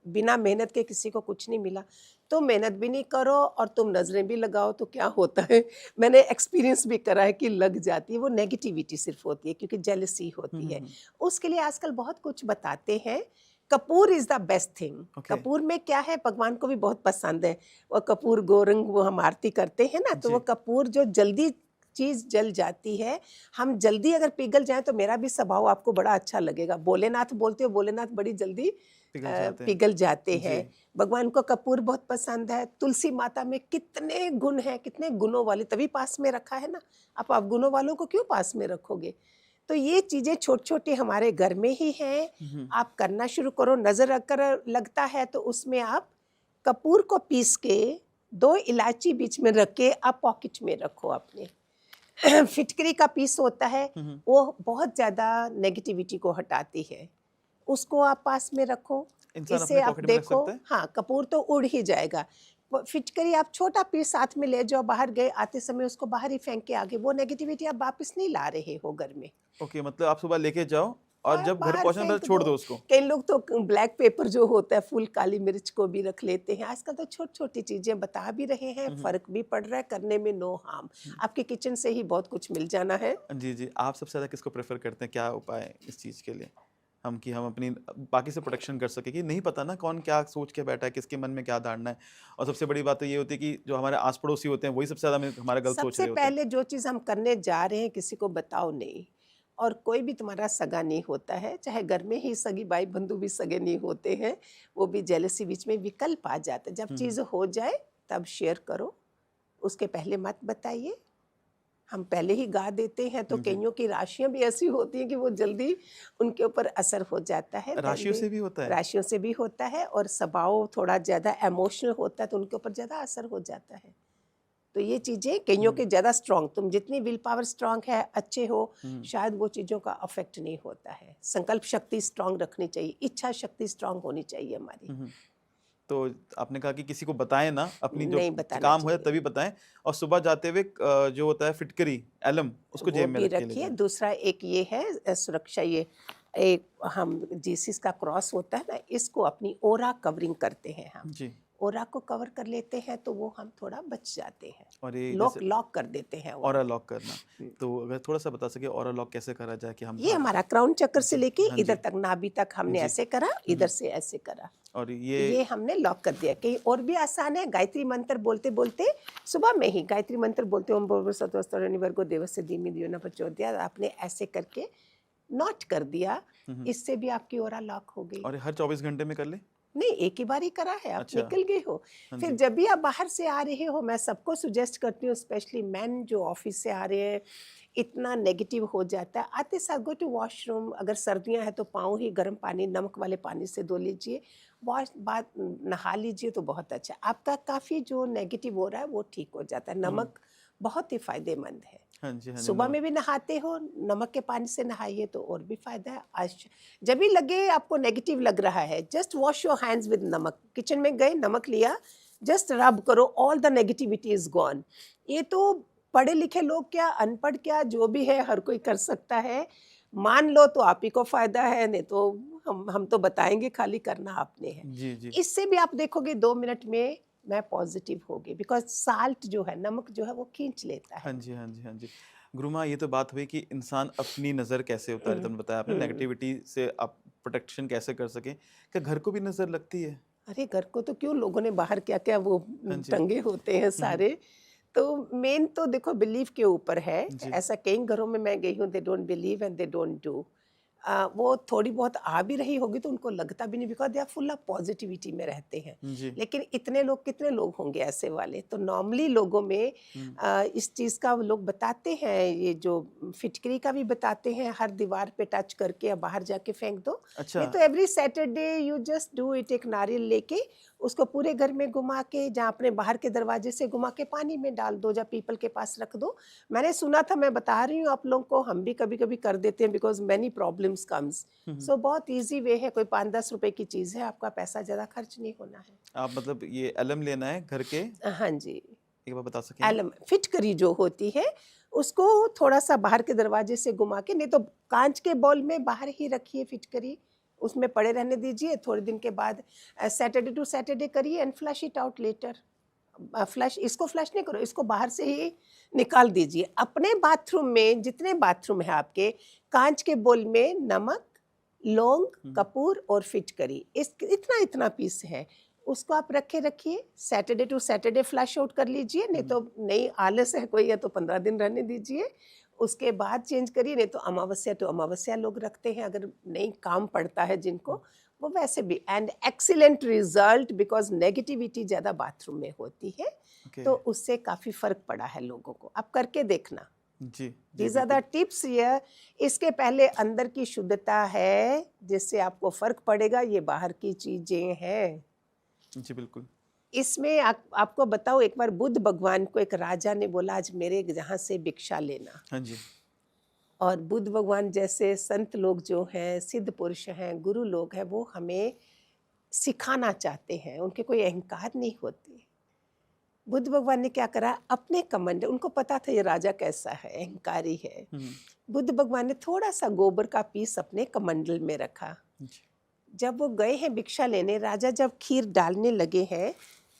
[SPEAKER 2] बिना मेहनत के किसी को कुछ नहीं मिला। तुम मेहनत भी नहीं करो और तुम नज़रें भी लगाओ तो क्या होता है? मैंने एक्सपीरियंस भी करा है कि लग जाती है, वो नेगेटिविटी सिर्फ़ होती है क्योंकि जेलसी
[SPEAKER 1] हुँ,
[SPEAKER 2] होती
[SPEAKER 1] हुँ,
[SPEAKER 2] है।
[SPEAKER 1] हुँ,
[SPEAKER 2] उसके लिए आजकल बहुत कुछ बताते हैं। Kapoor is the best thing.
[SPEAKER 1] Okay,
[SPEAKER 2] Kapoor में क्या है, भगवान को भी बहुत पसंद है। वो कपूर गोरंग, वो हम आरती करते हैं ना, तो वो
[SPEAKER 1] जी,
[SPEAKER 2] कपूर जो जल्दी चीज़ जल जाती है, हम जल्दी अगर पिघल जाएँ तो मेरा भी स्वभाव आपको बड़ा अच्छा लगेगा। भोलेनाथ बोलते हो, भोलेनाथ बड़ी जल्दी
[SPEAKER 1] पिघल जाते हैं।
[SPEAKER 2] पिघल जाते
[SPEAKER 1] जी,
[SPEAKER 2] हैं। भगवान को कपूर बहुत पसंद है। तुलसी माता में कितने गुण हैं, कितने गुणों वाली, तभी पास में रखा है ना। आप अवगुणों वालों को क्यों पास में रखोगे? तो ये चीज़ें छोटी-छोटी हमारे घर में ही हैं,
[SPEAKER 1] हुँ,
[SPEAKER 2] आप करना शुरू करो। नज़र अगर लगता है तो उसमें आप कपूर को पीस के 2 इलायची बीच में रख के आप पॉकेट में रखो अपने। फिटकरी का पीस होता है,
[SPEAKER 1] हुँ, हुँ,
[SPEAKER 2] वो बहुत ज़्यादा नेगेटिविटी को हटाती है। उसको आप पास में रखो,
[SPEAKER 1] इंसान
[SPEAKER 2] इससे
[SPEAKER 1] अपने
[SPEAKER 2] आप
[SPEAKER 1] पॉकेट में रख
[SPEAKER 2] देखो,
[SPEAKER 1] सकता है?
[SPEAKER 2] हाँ, कपूर तो उड़ ही जाएगा। फिटकरी आप छोटा पीस साथ में ले जाओ, बाहर गए, आते समय उसको बाहर ही फेंक के आगे, वो नेगेटिविटी आप वापस नहीं ला रहे हो घर में।
[SPEAKER 1] ओके, मतलब आप सुबह लेके जाओ और जब घर
[SPEAKER 2] बाहर
[SPEAKER 1] पहुँचना पहले
[SPEAKER 2] फेंक
[SPEAKER 1] छोड़
[SPEAKER 2] दो।
[SPEAKER 1] दो उसको।
[SPEAKER 2] कई लोग तो ब्लैक पेपर जो होता है, फुल काली मिर्च को भी रख लेते हैं। आजकल तो छोटी-छोटी चीज़ें बता भी रहे हैं,
[SPEAKER 1] हुँ, हुँ,
[SPEAKER 2] फ़र्क भी पड़ रहा है, करने में नो हार्म।
[SPEAKER 1] हुँ।
[SPEAKER 2] आपके किचन से ही बहुत कुछ मिल जाना है।
[SPEAKER 1] जी, जी, आप सबसे ज़्यादा किसको प्रेफ़र करते हैं? क्या उपाय है इस चीज़ के लिए? हम कि हम अपनी बाकी से प्रोटेक्शन कर सकें कि नहीं पता ना कौन क्या सोच के बैठा है, किसके मन में क्या धारणा है। और सबसे बड़ी बात तो ये होती है कि जो हमारे आस-पड़ोसी होते हैं, वही सबसे ज़्यादा में हमारा गलत सोच
[SPEAKER 2] सबसे
[SPEAKER 1] रहे होते हैं।
[SPEAKER 2] पहले जो चीज़ हम करने जा रहे हैं, किसी को बताओ नहीं। और कोई भी तुम्हारा सगा नहीं होता है, चाहे घर में ही सगी भाई-बंधु भी सगे नहीं होते हैं, वो भी जेलसी बीच में विकल्प आ जाता है। जब
[SPEAKER 1] हुँ, हुँ,
[SPEAKER 2] चीज़ हो जाए तब शेयर करो, उसके पहले मत बताइए। हम पहले ही गा देते हैं तो
[SPEAKER 1] जी।
[SPEAKER 2] कइयों की राशियाँ भी ऐसी होती हैं कि वो जल्दी उनके ऊपर असर हो जाता है। देन
[SPEAKER 1] राशियों
[SPEAKER 2] दे
[SPEAKER 1] से भी होता है?
[SPEAKER 2] राशियों से भी होता है, और स्वभाव थोड़ा ज़्यादा इमोशनल होता है तो उनके ऊपर ज़्यादा असर हो जाता है। तो ये चीज़ें कइयों
[SPEAKER 1] हुँ,
[SPEAKER 2] के ज़्यादा स्ट्रॉन्ग, तुम जितनी विल पावर स्ट्रॉन्ग है, अच्छे हो,
[SPEAKER 1] हुँ,
[SPEAKER 2] शायद वो चीज़ों का अफेक्ट नहीं होता है। संकल्प शक्ति स्ट्रॉन्ग रखनी चाहिए, इच्छा शक्ति स्ट्रॉन्ग होनी चाहिए हमारी।
[SPEAKER 1] हुँ, हुँ। तो आपने कहा कि किसी को बताएँ ना, अपनी जो
[SPEAKER 2] नहीं बताना
[SPEAKER 1] काम हो जाए
[SPEAKER 2] चाहिए।
[SPEAKER 1] तभी बताएँ और सुबह जाते हुए जो होता है फिटकरी, एलम, उसको
[SPEAKER 2] वो
[SPEAKER 1] जेब में
[SPEAKER 2] भी
[SPEAKER 1] रख के ले
[SPEAKER 2] रखिए।
[SPEAKER 1] जाएँ।
[SPEAKER 2] दूसरा एक ये है सुरक्षा, ये एक हम जीसस का क्रॉस होता है ना, इसको अपनी ओरा कवरिंग करते हैं हम।
[SPEAKER 1] जी।
[SPEAKER 2] ओरा को कवर कर लेते हैं तो वो हम थोड़ा बच जाते हैं।
[SPEAKER 1] और ये
[SPEAKER 2] लॉक
[SPEAKER 1] जैसे
[SPEAKER 2] लॉक कर देते हैं ओरा
[SPEAKER 1] ऑरा
[SPEAKER 2] को।
[SPEAKER 1] लॉक करना,
[SPEAKER 2] हम्म।
[SPEAKER 1] तो अगर थोड़ा-सा बता सकें ऑरा लॉक कैसे करा जाए कि हम
[SPEAKER 2] ये
[SPEAKER 1] भाग
[SPEAKER 2] हमारा क्राउन चक्र से
[SPEAKER 1] जी,
[SPEAKER 2] लेके
[SPEAKER 1] हाँ
[SPEAKER 2] इधर
[SPEAKER 1] जी,
[SPEAKER 2] तक, नाभि तक हमने
[SPEAKER 1] जी।
[SPEAKER 2] ऐसे करा,
[SPEAKER 1] हुँ,
[SPEAKER 2] इधर
[SPEAKER 1] हुँ।
[SPEAKER 2] से ऐसे करा।
[SPEAKER 1] और
[SPEAKER 2] ये हमने लॉक कर दिया। कहीं और भी आसान है, गायत्री मंत्र बोलते बोलते सुबह में ही गायत्री मंत्र बोलते, ओम भूर्भुवः स्वः स्वः देवस्य धीमहि धियो न प्रचोदयात्, आपने ऐसे करके नोट कर दिया,
[SPEAKER 1] हुँ, हुँ।
[SPEAKER 2] इससे भी आपकी ओरा लॉक हो गई।
[SPEAKER 1] और ये हर 24 घंटे में कर लें?
[SPEAKER 2] नहीं, एक ही बार ही करा है, आप
[SPEAKER 1] अच्छा,
[SPEAKER 2] निकल गए हो।
[SPEAKER 1] हाँ
[SPEAKER 2] फिर
[SPEAKER 1] जी।
[SPEAKER 2] जब भी आप बाहर से आ रहे हो, मैं सबको सजेस्ट करती हूँ, स्पेशली मेन जो ऑफिस से आ रहे हैं, इतना नेगेटिव हो जाता है, आते साथ गो टू वॉशरूम। अगर सर्दियां हैं तो पाँव ही गर्म पानी, नमक वाले पानी से धो लीजिए, वॉश बाद नहा लीजिए तो बहुत अच्छा। आपका काफ़ी जो नेगेटिव हो रहा है वो ठीक हो जाता है।
[SPEAKER 1] हुँ, हुँ।
[SPEAKER 2] नमक बहुत ही फायदेमंद है।
[SPEAKER 1] हाँ जी, हाँ जी,
[SPEAKER 2] सुबह
[SPEAKER 1] नमक
[SPEAKER 2] में भी नहाते हो, नमक के पानी से नहाइए तो और भी फायदा है। आज जब भी लगे आपको नेगेटिव लग रहा है, just wash your hands with नमक। किचन में गए, नमक लिया, जस्ट रब करो, all the negativity is gone. ये तो पढ़े लिखे लोग क्या, अनपढ़ क्या, जो भी है हर कोई कर सकता है। मान लो तो आप ही को फायदा है, नहीं तो हम तो बताएंगे, खाली करना आपने है।
[SPEAKER 1] जी, जी।
[SPEAKER 2] इससे भी आप देखोगे 2 मिनट में मैं पॉजिटिव हो गई, बिकॉज साल्ट जो है, नमक जो है वो खींच लेता
[SPEAKER 1] हाँ
[SPEAKER 2] है।
[SPEAKER 1] जी, हाँ जी, हाँ जी। गुरुमा ये तो बात हुई कि इंसान अपनी नज़र कैसे उतारे, तुमने बताया आपने
[SPEAKER 2] हम्म।
[SPEAKER 1] नेगेटिविटी से आप प्रोटेक्शन कैसे कर सकें। क्या घर को भी नज़र लगती है?
[SPEAKER 2] अरे घर को तो क्यों, लोगों ने बाहर क्या क्या वो
[SPEAKER 1] हाँ जी।
[SPEAKER 2] टंगे होते हैं
[SPEAKER 1] हुँ, हुँ।
[SPEAKER 2] सारे। तो मेन तो देखो बिलीव के ऊपर है।
[SPEAKER 1] जी,
[SPEAKER 2] ऐसा कई घरों में मैं गई हूँ, they don't believe and they don't do. वो थोड़ी बहुत आ भी रही होगी तो उनको लगता भी नहीं, because they are full of positivity में रहते हैं।
[SPEAKER 1] जी।
[SPEAKER 2] लेकिन इतने लोग, कितने लोग होंगे ऐसे वाले। तो नॉर्मली लोगों में
[SPEAKER 1] हुँ।
[SPEAKER 2] इस चीज़ का वो लोग बताते हैं, ये जो फिटकरी का भी बताते हैं, हर दीवार पे टच करके या बाहर जाके फेंक दो।
[SPEAKER 1] अच्छा,
[SPEAKER 2] नहीं तो every Saturday you just do it. एक नारियल लेके उसको पूरे घर में घुमा के, जहाँ अपने बाहर के दरवाजे से घुमा के पानी में डाल दो, या पीपल के पास रख दो। मैंने सुना था, मैं बता रही हूँ आप लोगों को, हम भी कभी कभी कर देते हैं, बिकॉज मैनी प्रॉब्लम्स कम्स।
[SPEAKER 1] हुँ, हुँ।
[SPEAKER 2] सो बहुत इजी वे है, कोई 5-10 रुपए की चीज़ है, आपका पैसा ज़्यादा खर्च नहीं होना है।
[SPEAKER 1] आप मतलब ये एलम लेना है घर के,
[SPEAKER 2] हाँ जी।
[SPEAKER 1] एक बार बता सकेंगे?
[SPEAKER 2] एलम फिटकरी जो होती है, उसको थोड़ा सा बाहर के दरवाजे से घुमा के, नहीं तो कांच के बॉल में बाहर ही रखिए फिटकरी, उसमें पड़े रहने दीजिए। थोड़े दिन के बाद सैटरडे टू सैटरडे करिए and flush it out later. Flush, इसको फ्लश नहीं करो, इसको बाहर से ही निकाल दीजिए। अपने बाथरूम में जितने बाथरूम है आपके, कांच के बोल में नमक, लौंग,
[SPEAKER 1] हुँ, हुँ।
[SPEAKER 2] कपूर और फिटकरी, इस इतना इतना पीस है, उसको आप रखे रखिए। Saturday to Saturday flush out कर लीजिए, नहीं
[SPEAKER 1] हुँ,
[SPEAKER 2] तो नहीं आलस है कोई है तो 15 दिन रहने दीजिए, उसके बाद चेंज करिए। नहीं तो अमावस्या तो अमावस्या लोग रखते हैं, अगर नहीं काम पड़ता है
[SPEAKER 1] हुँ।
[SPEAKER 2] जिनको, वो वैसे भी। And excellent result, because negativity ज़्यादा बाथरूम में होती है,
[SPEAKER 1] ओके।
[SPEAKER 2] तो उससे काफ़ी फर्क पड़ा है लोगों को। आप करके देखना।
[SPEAKER 1] जी, जी,
[SPEAKER 2] दीज आर द
[SPEAKER 1] बिल्कुल।
[SPEAKER 2] टिप्स। ये इसके पहले अंदर की शुद्धता है, जिससे आपको फर्क पड़ेगा। ये बाहर की चीजें हैं।
[SPEAKER 1] जी, बिल्कुल।
[SPEAKER 2] इसमें आपको बताओ, एक बार बुद्ध भगवान को एक राजा ने बोला, आज मेरे यहाँ से भिक्षा लेना।
[SPEAKER 1] हाँ जी।
[SPEAKER 2] और बुद्ध भगवान जैसे संत लोग जो हैं, सिद्ध पुरुष हैं, गुरु लोग हैं, वो हमें सिखाना चाहते हैं, उनके कोई अहंकार नहीं होती। बुद्ध भगवान ने क्या करा, अपने कमंड, उनको पता था ये राजा कैसा है, अहंकारी है।
[SPEAKER 1] हुँ, हुँ।
[SPEAKER 2] बुद्ध भगवान ने थोड़ा सा गोबर का पीस अपने कमंडल में रखा।
[SPEAKER 1] जी।
[SPEAKER 2] जब वो गए हैं भिक्षा लेने, राजा जब खीर डालने लगे हैं,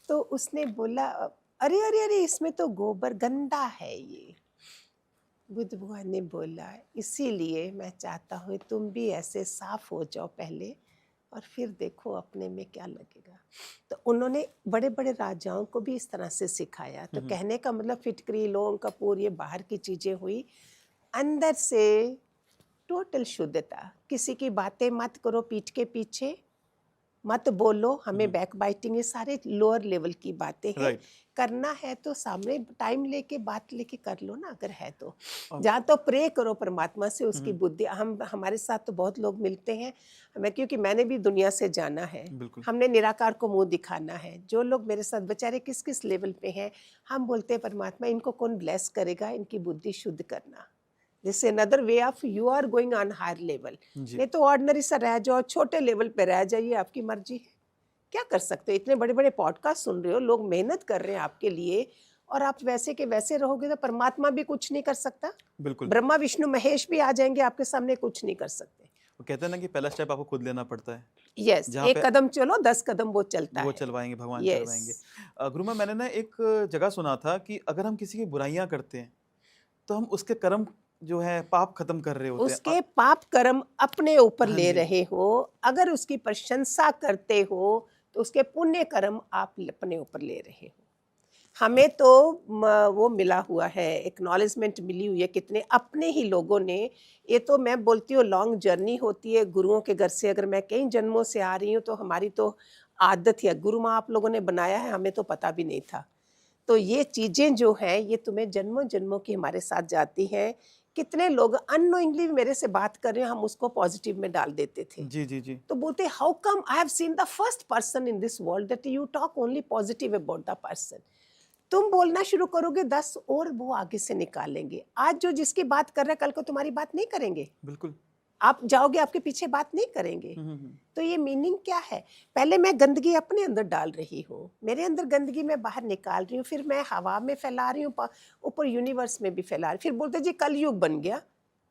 [SPEAKER 2] तो उसने बोला, अरे अरे अरे, इसमें तो गोबर गंदा है ये। बुद्ध भगवान ने बोला, इसीलिए मैं चाहता हूँ तुम भी ऐसे साफ हो जाओ पहले, और फिर देखो अपने में क्या लगेगा। तो उन्होंने बड़े बड़े राजाओं को भी इस तरह से सिखाया। तो
[SPEAKER 1] हुँ, हुँ।
[SPEAKER 2] कहने का मतलब, फिटकरी, लौंग, कपूर, ये बाहर की चीजें हुई। अंदर से टोटल शुद्धता। किसी की बातें मत करो, पीठ के पीछे मत बोलो,
[SPEAKER 1] हुँ,
[SPEAKER 2] हमें
[SPEAKER 1] हुँ।
[SPEAKER 2] बैक बाइटिंग, ये सारे लोअर लेवल की बातें हैं।
[SPEAKER 1] राइट।
[SPEAKER 2] करना है तो सामने टाइम लेके बात लेके कर लो ना, अगर है तो।
[SPEAKER 1] अब
[SPEAKER 2] जहाँ तो प्रे करो परमात्मा से,
[SPEAKER 1] हुँ,
[SPEAKER 2] उसकी
[SPEAKER 1] हुँ।
[SPEAKER 2] बुद्धि। हमारे साथ तो बहुत लोग मिलते हैं, क्योंकि मैंने भी दुनिया से जाना है।
[SPEAKER 1] बिल्कुल।
[SPEAKER 2] हमने निराकार को मुंह दिखाना है। जो लोग मेरे साथ बेचारे किस किस लेवल पे हैं, हम बोलते हैं परमात्मा इनको कौन ब्लेस करेगा, इनकी बुद्धि शुद्ध करना। This another way of, you are going on higher level.
[SPEAKER 1] जी।
[SPEAKER 2] नहीं तो ऑर्डिनरी सा रह जाओ, छोटे लेवल पे रह जाइए, आपकी मर्जी है। क्या कर सकते हो, इतने बड़े बड़े पॉडकास्ट सुन रहे हो, लोग मेहनत कर रहे हैं आपके लिए, और आप वैसे के वैसे रहोगे तो परमात्मा भी कुछ नहीं कर सकता।
[SPEAKER 1] बिल्कुल।
[SPEAKER 2] ब्रह्मा विष्णु महेश भी आ जाएंगे आपके सामने, कुछ नहीं कर सकते।
[SPEAKER 1] वो कहते हैं ना कि पहला स्टेप आपको खुद लेना पड़ता है,
[SPEAKER 2] यस,
[SPEAKER 1] जहाँ
[SPEAKER 2] एक
[SPEAKER 1] पे
[SPEAKER 2] कदम चलो 10 कदम वो चलता
[SPEAKER 1] वो
[SPEAKER 2] है।
[SPEAKER 1] चलवाएँगे, भगवान
[SPEAKER 2] यस,
[SPEAKER 1] चलवाएँगे। गुरुमा मैंने ना एक जगह सुना था कि अगर हम किसी की बुराइयाँ करते हैं, तो हम उसके कर्म जो है पाप खत्म कर रहे होते हैं।
[SPEAKER 2] उसके पाप कर्म अपने ऊपर
[SPEAKER 1] हाँ
[SPEAKER 2] ले
[SPEAKER 1] जी,
[SPEAKER 2] रहे हो, अगर उसकी प्रशंसा करते हो तो उसके पुण्य कर्म आप अपने ऊपर ले रहे हो। हमें तो वो मिला हुआ है, एक्नॉलेजमेंट मिली हुई है कितने अपने ही लोगों ने। ये तो मैं बोलती हूँ लॉन्ग जर्नी होती है गुरुओं के घर से, अगर मैं कई जन्मों से आ रही हूँ तो हमारी तो आदत है। गुरु माँ आप लोगों ने बनाया है, हमें तो पता भी नहीं था। तो ये चीज़ें जो हैं ये तुम्हें जन्मों जन्मों की हमारे साथ जाती हैं। कितने लोग अननोइंगली मेरे से बात कर रहे हैं, हम उसको पॉजिटिव में डाल देते थे।
[SPEAKER 1] जी, जी, जी।
[SPEAKER 2] तो बोलते how come I have seen the first person in this world that you talk only positive about the person. तुम बोलना शुरू करोगे 10 और वो आगे से निकालेंगे। आज जो जिसकी बात कर रहा है कल को तुम्हारी बात नहीं करेंगे।
[SPEAKER 1] बिल्कुल।
[SPEAKER 2] आप जाओगे आपके पीछे बात नहीं करेंगे।
[SPEAKER 1] हुँ, हुँ, हुँ।
[SPEAKER 2] तो ये मीनिंग क्या है? पहले मैं गंदगी अपने अंदर डाल रही हूँ, मेरे अंदर गंदगी मैं बाहर निकाल रही हूँ, फिर मैं हवा में फैला रही हूँ, ऊपर यूनिवर्स में भी फैला रही हूँ। फिर बोलते जी कलयुग बन गया।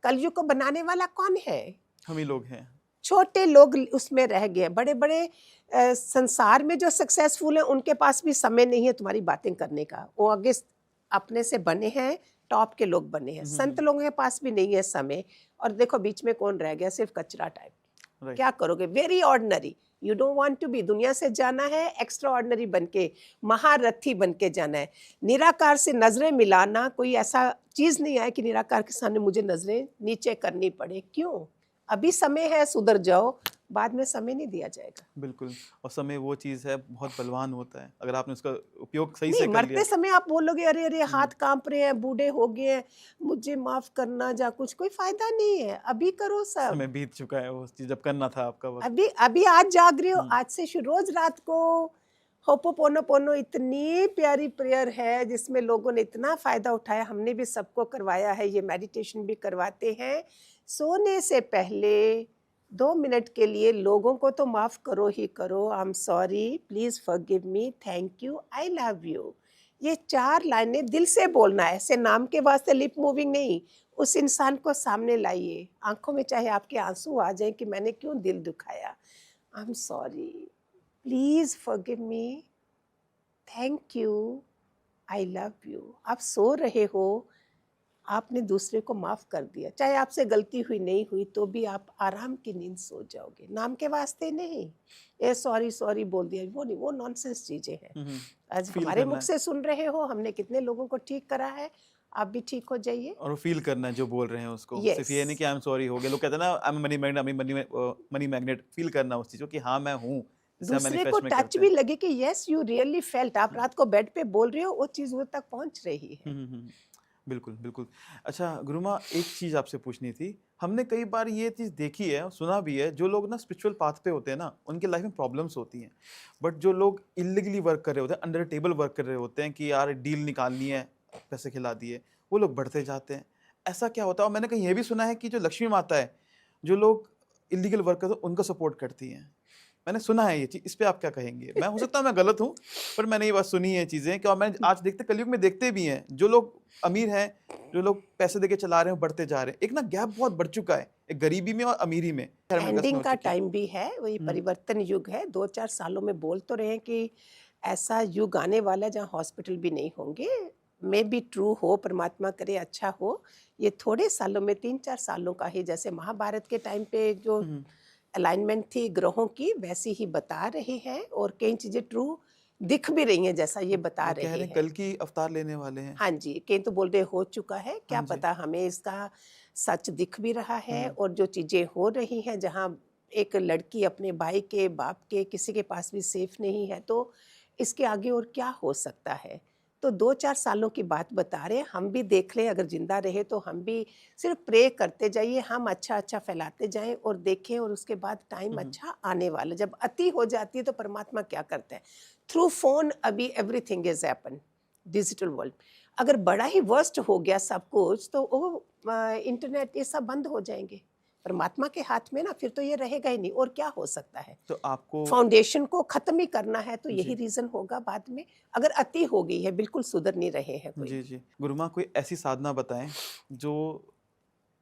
[SPEAKER 2] कलयुग को बनाने वाला कौन है?
[SPEAKER 1] हम ही लोग हैं।
[SPEAKER 2] छोटे लोग उसमें रह गए। बड़े बड़े संसार में जो सक्सेसफुल हैं उनके पास भी समय नहीं है तुम्हारी बातें करने का। वो आगे अपने से बने हैं, टॉप के लोग बने हैं।
[SPEAKER 1] हुँ, हुँ,
[SPEAKER 2] संत
[SPEAKER 1] हुँ।
[SPEAKER 2] लोगों के पास भी नहीं है समय। और देखो बीच में कौन रह गया? सिर्फ कचरा टाइप।
[SPEAKER 1] राइट।
[SPEAKER 2] क्या करोगे? Very ordinary. You don't want to be. दुनिया से जाना है एक्स्ट्रा ऑर्डिनरी बन के, महारथी बन के जाना है। निराकार से नजरें मिलाना कोई ऐसा चीज नहीं है कि निराकार के सामने मुझे नजरें नीचे करनी पड़े। क्यों? अभी समय है, सुधर जाओ, बाद में समय नहीं दिया जाएगा।
[SPEAKER 1] बिल्कुल। और समय वो चीज़ है, बहुत बलवान होता है। अगर आपने उसका उपयोग सही
[SPEAKER 2] नहीं,
[SPEAKER 1] से कर लिया।
[SPEAKER 2] मरते समय आप बोलोगे अरे अरे
[SPEAKER 1] हुँ,
[SPEAKER 2] हाथ
[SPEAKER 1] हुँ।
[SPEAKER 2] कांप रहे हैं, बूढ़े हो गए हैं, मुझे माफ करना, जा कुछ कोई फायदा नहीं है। अभी करो सब।
[SPEAKER 1] समय बीत चुका है, वो चीज़ जब करना था आपका वक़्त।
[SPEAKER 2] अभी अभी आज जाग रहे हो,
[SPEAKER 1] हुँ।
[SPEAKER 2] आज से रोज रात को होपोपोनोपोनो इतनी प्यारी प्रेयर है जिसमें लोगों ने इतना फायदा उठाया। हमने भी सबको करवाया है, ये मेडिटेशन भी करवाते हैं। सोने से पहले 2 मिनट के लिए लोगों को तो माफ करो ही करो। आई am sorry, please forgive me, thank you, I love you. ये 4 लाइनें दिल से बोलना है, ऐसे नाम के वास्ते लिप मूविंग नहीं। उस इंसान को सामने लाइए, आंखों में चाहे आपके आंसू आ जाएं कि मैंने क्यों दिल दुखाया। I am sorry, please forgive me, thank you, I love you. आप सो रहे हो, आपने दूसरे को माफ कर दिया, चाहे आपसे गलती हुई नहीं हुई तो भी आप आराम की नींद सो जाओगे। नाम के वास्ते नहीं, ये सॉरी सॉरी बोल दिया, वो नहीं, वो नॉनसेंस चीजें हैं।
[SPEAKER 1] हुँ, हुँ।
[SPEAKER 2] आज
[SPEAKER 1] फ़ील
[SPEAKER 2] हमारे
[SPEAKER 1] करना
[SPEAKER 2] मुख
[SPEAKER 1] है।
[SPEAKER 2] से सुन रहे हो, हमने कितने लोगों को ठीक करा है। आप भी ठीक हो जाइए।
[SPEAKER 1] और वो फ़ील करना है जो बोल रहे हैं उसको।
[SPEAKER 2] यस,
[SPEAKER 1] सिर्फ़ ये नहीं कि आई एम सॉरी हो गया। लोग कहते हैं ना I am money magnet, I am money magnet. Feel करना उस चीज़ को कि हाँ, मैं हूँ। जिसे हम
[SPEAKER 2] दूसरे को
[SPEAKER 1] मैनिफेस्ट में
[SPEAKER 2] टच
[SPEAKER 1] करते
[SPEAKER 2] भी
[SPEAKER 1] हैं।
[SPEAKER 2] लगे कि यस यू रियली फेल्ट। आप
[SPEAKER 1] हुँ।
[SPEAKER 2] रात को बेड पे बोल रहे हो, वो चीज वो तक पहुंच रही
[SPEAKER 1] हुँ,
[SPEAKER 2] है।
[SPEAKER 1] हुँ, हुँ। बिल्कुल, बिल्कुल। अच्छा गुरुमा, एक चीज़ आपसे पूछनी थी। हमने कई बार ये चीज़ देखी है और सुना भी है, जो लोग ना स्पिरिचुअल पाथ पे होते हैं ना, उनकी लाइफ़ में प्रॉब्लम्स होती हैं। बट जो लोग इल्लीगली वर्क कर रहे होते हैं, अंडर द टेबल वर्क कर रहे होते हैं कि यार डील निकालनी है, पैसे खिला दिए, वो लोग बढ़ते जाते हैं। ऐसा क्या होता है? और मैंने कहीं ये भी सुना है कि जो लक्ष्मी माता है, जो लोग इल्लीगल वर्क करते हैं, उनको सपोर्ट करती हैं। मैंने सुना है ये चीज़, इस पे आप क्या कहेंगे? मैं हो सकता है मैं गलत हूँ, पर मैंने ये बात सुनी है चीज़ें कि और मैं आज देखते कलयुग में देखते भी हैं, जो लोग अमीर हैं, जो लोग पैसे देके चला रहे हैं, बढ़ते जा रहे हैं। एक ना गैप बहुत बढ़ चुका है, एक गरीबी में और अमीरी में। मिडल क्लास में
[SPEAKER 2] एंडिंग
[SPEAKER 1] हो
[SPEAKER 2] का
[SPEAKER 1] चुकी है।
[SPEAKER 2] टाइम भी है, वही
[SPEAKER 1] हुँ,
[SPEAKER 2] परिवर्तन युग है। 2-4 सालों में बोल तो रहे हैं कि ऐसा युग आने वाला है जहाँ हॉस्पिटल भी नहीं होंगे। मे बी ट्रू हो, परमात्मा करे अच्छा हो। ये थोड़े सालों में 3-4 सालों का ही, जैसे महाभारत के टाइम पे जो
[SPEAKER 1] हुँ,
[SPEAKER 2] अलाइनमेंट थी ग्रहों की वैसी ही बता रहे हैं, और कई चीजें ट्रू दिख भी रही हैं जैसा ये बता
[SPEAKER 1] वो कह
[SPEAKER 2] रहे
[SPEAKER 1] रहे हैं
[SPEAKER 2] हैं।
[SPEAKER 1] कल की अवतार लेने वाले हैं।
[SPEAKER 2] हाँ जी, कई तो बोल रहे हो चुका है,
[SPEAKER 1] हाँ
[SPEAKER 2] क्या
[SPEAKER 1] जी।
[SPEAKER 2] पता, हमें इसका सच दिख भी रहा है।
[SPEAKER 1] हुँ,
[SPEAKER 2] और जो चीज़ें हो रही हैं, जहाँ एक लड़की अपने भाई के, बाप के, किसी के पास भी सेफ नहीं है, तो इसके आगे और क्या हो सकता है? तो 2-4 सालों की बात बता रहे हैं, हम भी देख लें, अगर ज़िंदा रहे तो हम भी सिर्फ प्रे करते जाइए, हम अच्छा-अच्छा फैलाते जाएँ और देखें, और उसके बाद टाइम
[SPEAKER 1] हुँ, हुँ।
[SPEAKER 2] अच्छा आने वाला है। जब अति हो जाती है तो परमात्मा क्या करता है? थ्रू फ़ोन अभी everything is happen, digital world. अगर बड़ा ही वर्स्ट हो गया सब कुछ तो वो इंटरनेट ये सब बंद हो जाएंगे। परमात्मा के हाथ में ना, फिर तो ये रहेगा ही नहीं, और क्या हो सकता है?
[SPEAKER 1] तो आपको
[SPEAKER 2] फाउंडेशन को खत्म ही करना है, तो यही
[SPEAKER 1] जी।
[SPEAKER 2] रीजन होगा बाद में। अगर अति हो गई है, बिल्कुल सुधर नहीं रहे हैं कोई
[SPEAKER 1] जी,
[SPEAKER 2] भी।
[SPEAKER 1] जी। गुरुमा कोई ऐसी साधना बताएँ जो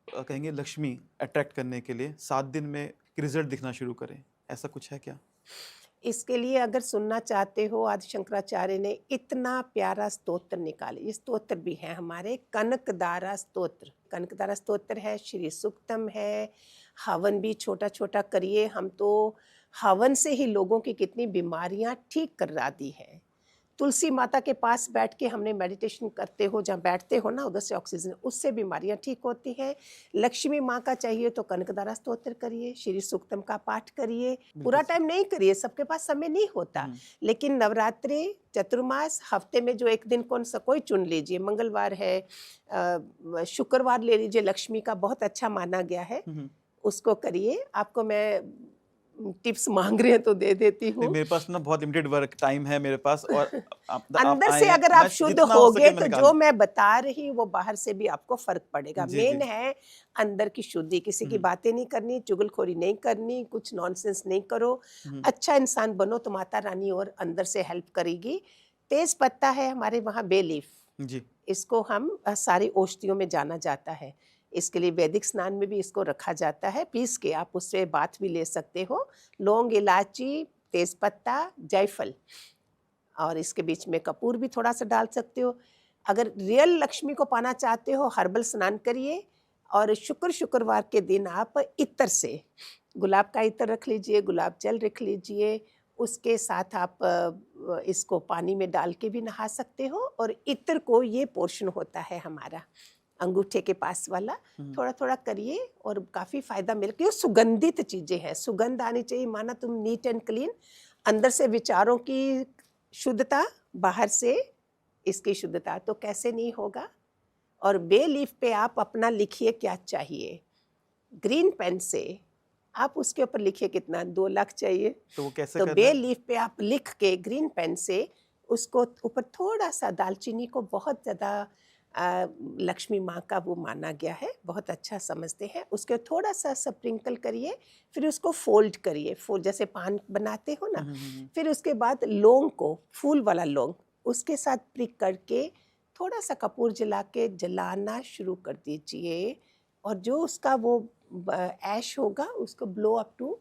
[SPEAKER 1] कहेंगे लक्ष्मी अट्रैक्ट करने के लिए 7 दिन में रिजल्ट दिखना शुरू करें, ऐसा कुछ है क्या?
[SPEAKER 2] इसके लिए अगर सुनना चाहते हो, आदि शंकराचार्य ने इतना प्यारा स्तोत्र निकाले। ये स्तोत्र भी है हमारे, कनकदारा स्तोत्र। कनकदारा स्तोत्र है, श्री सूक्तम है, हवन भी छोटा छोटा करिए। हम तो हवन से ही लोगों की कितनी बीमारियां ठीक करा दी है। तुलसी माता के पास बैठ के हमने मेडिटेशन करते हो, जहाँ बैठते हो ना उधर से ऑक्सीजन, उससे बीमारियां ठीक होती हैं। लक्ष्मी माँ का चाहिए तो कनकदारा स्तोत्र करिए, श्री सूक्तम का पाठ करिए। पूरा टाइम नहीं करिए, सबके पास समय नहीं होता, लेकिन नवरात्रि चतुर्मास हफ्ते में जो एक दिन कौन सा कोई चुन लीजिए, मंगलवार है, शुक्रवार ले लीजिए, लक्ष्मी का बहुत अच्छा माना गया है, उसको करिए। आपको मैं टिप्स मांग रहे हैं तो दे देती हूँ।
[SPEAKER 1] मेरे पास ना बहुत लिमिटेड वर्क टाइम है मेरे पास, और
[SPEAKER 2] अंदर से अगर आप शुद्ध होगे तो जो मैं बता रही वो बाहर से भी आपको फर्क पड़ेगा। मेन है अंदर की शुद्धि, किसी की बातें नहीं करनी, चुगलखोरी नहीं करनी, कुछ नॉनसेंस नहीं करो, अच्छा इंसान बनो तो माता रानी और अंदर से हेल्प करेगी। तेज पत्ता है हमारे वहाँ, बे लीफ जी, इसको हम सारी औषधियों में जाना जाता है। इसके लिए वैदिक स्नान में भी इसको रखा जाता है, पीस के आप उससे बात भी ले सकते हो। लौंग, इलायची, तेजपत्ता, जायफल, और इसके बीच में कपूर भी थोड़ा सा डाल सकते हो। अगर रियल लक्ष्मी को पाना चाहते हो, हर्बल स्नान करिए। और शुक्रवार के दिन आप इत्र से, गुलाब का इत्र रख लीजिए, गुलाब जल रख लीजिए, उसके साथ आप इसको पानी में डाल के भी नहा सकते हो। और इत्र को, ये पोर्शन होता है हमारा अंगूठे के पास वाला, थोड़ा थोड़ा करिए और काफ़ी फायदा मिलेगा। सुगंधित चीज़ें हैं, सुगंध आनी चाहिए, माना तुम नीट एंड क्लीन, अंदर से विचारों की शुद्धता, बाहर से इसकी शुद्धता, तो कैसे नहीं होगा। और बे लीफ पे आप अपना लिखिए क्या चाहिए, ग्रीन पेन से आप उसके ऊपर लिखिए कितना 2 लाख चाहिए,
[SPEAKER 1] तो वो कैसे
[SPEAKER 2] तो
[SPEAKER 1] करना
[SPEAKER 2] बे
[SPEAKER 1] है?
[SPEAKER 2] लीफ पे आप लिख के ग्रीन पेन से उसको ऊपर थोड़ा सा, दालचीनी को बहुत ज़्यादा लक्ष्मी माँ का वो माना गया है, बहुत अच्छा समझते हैं, उसके थोड़ा सा स्प्रिंकल करिए, फिर उसको फोल्ड करिए, जैसे पान बनाते हो ना। फिर उसके बाद लौंग को, फूल वाला लौंग, उसके साथ प्रिक करके थोड़ा सा कपूर जला के जलाना शुरू कर दीजिए। और जो उसका वो ऐश होगा उसको ब्लो अप टू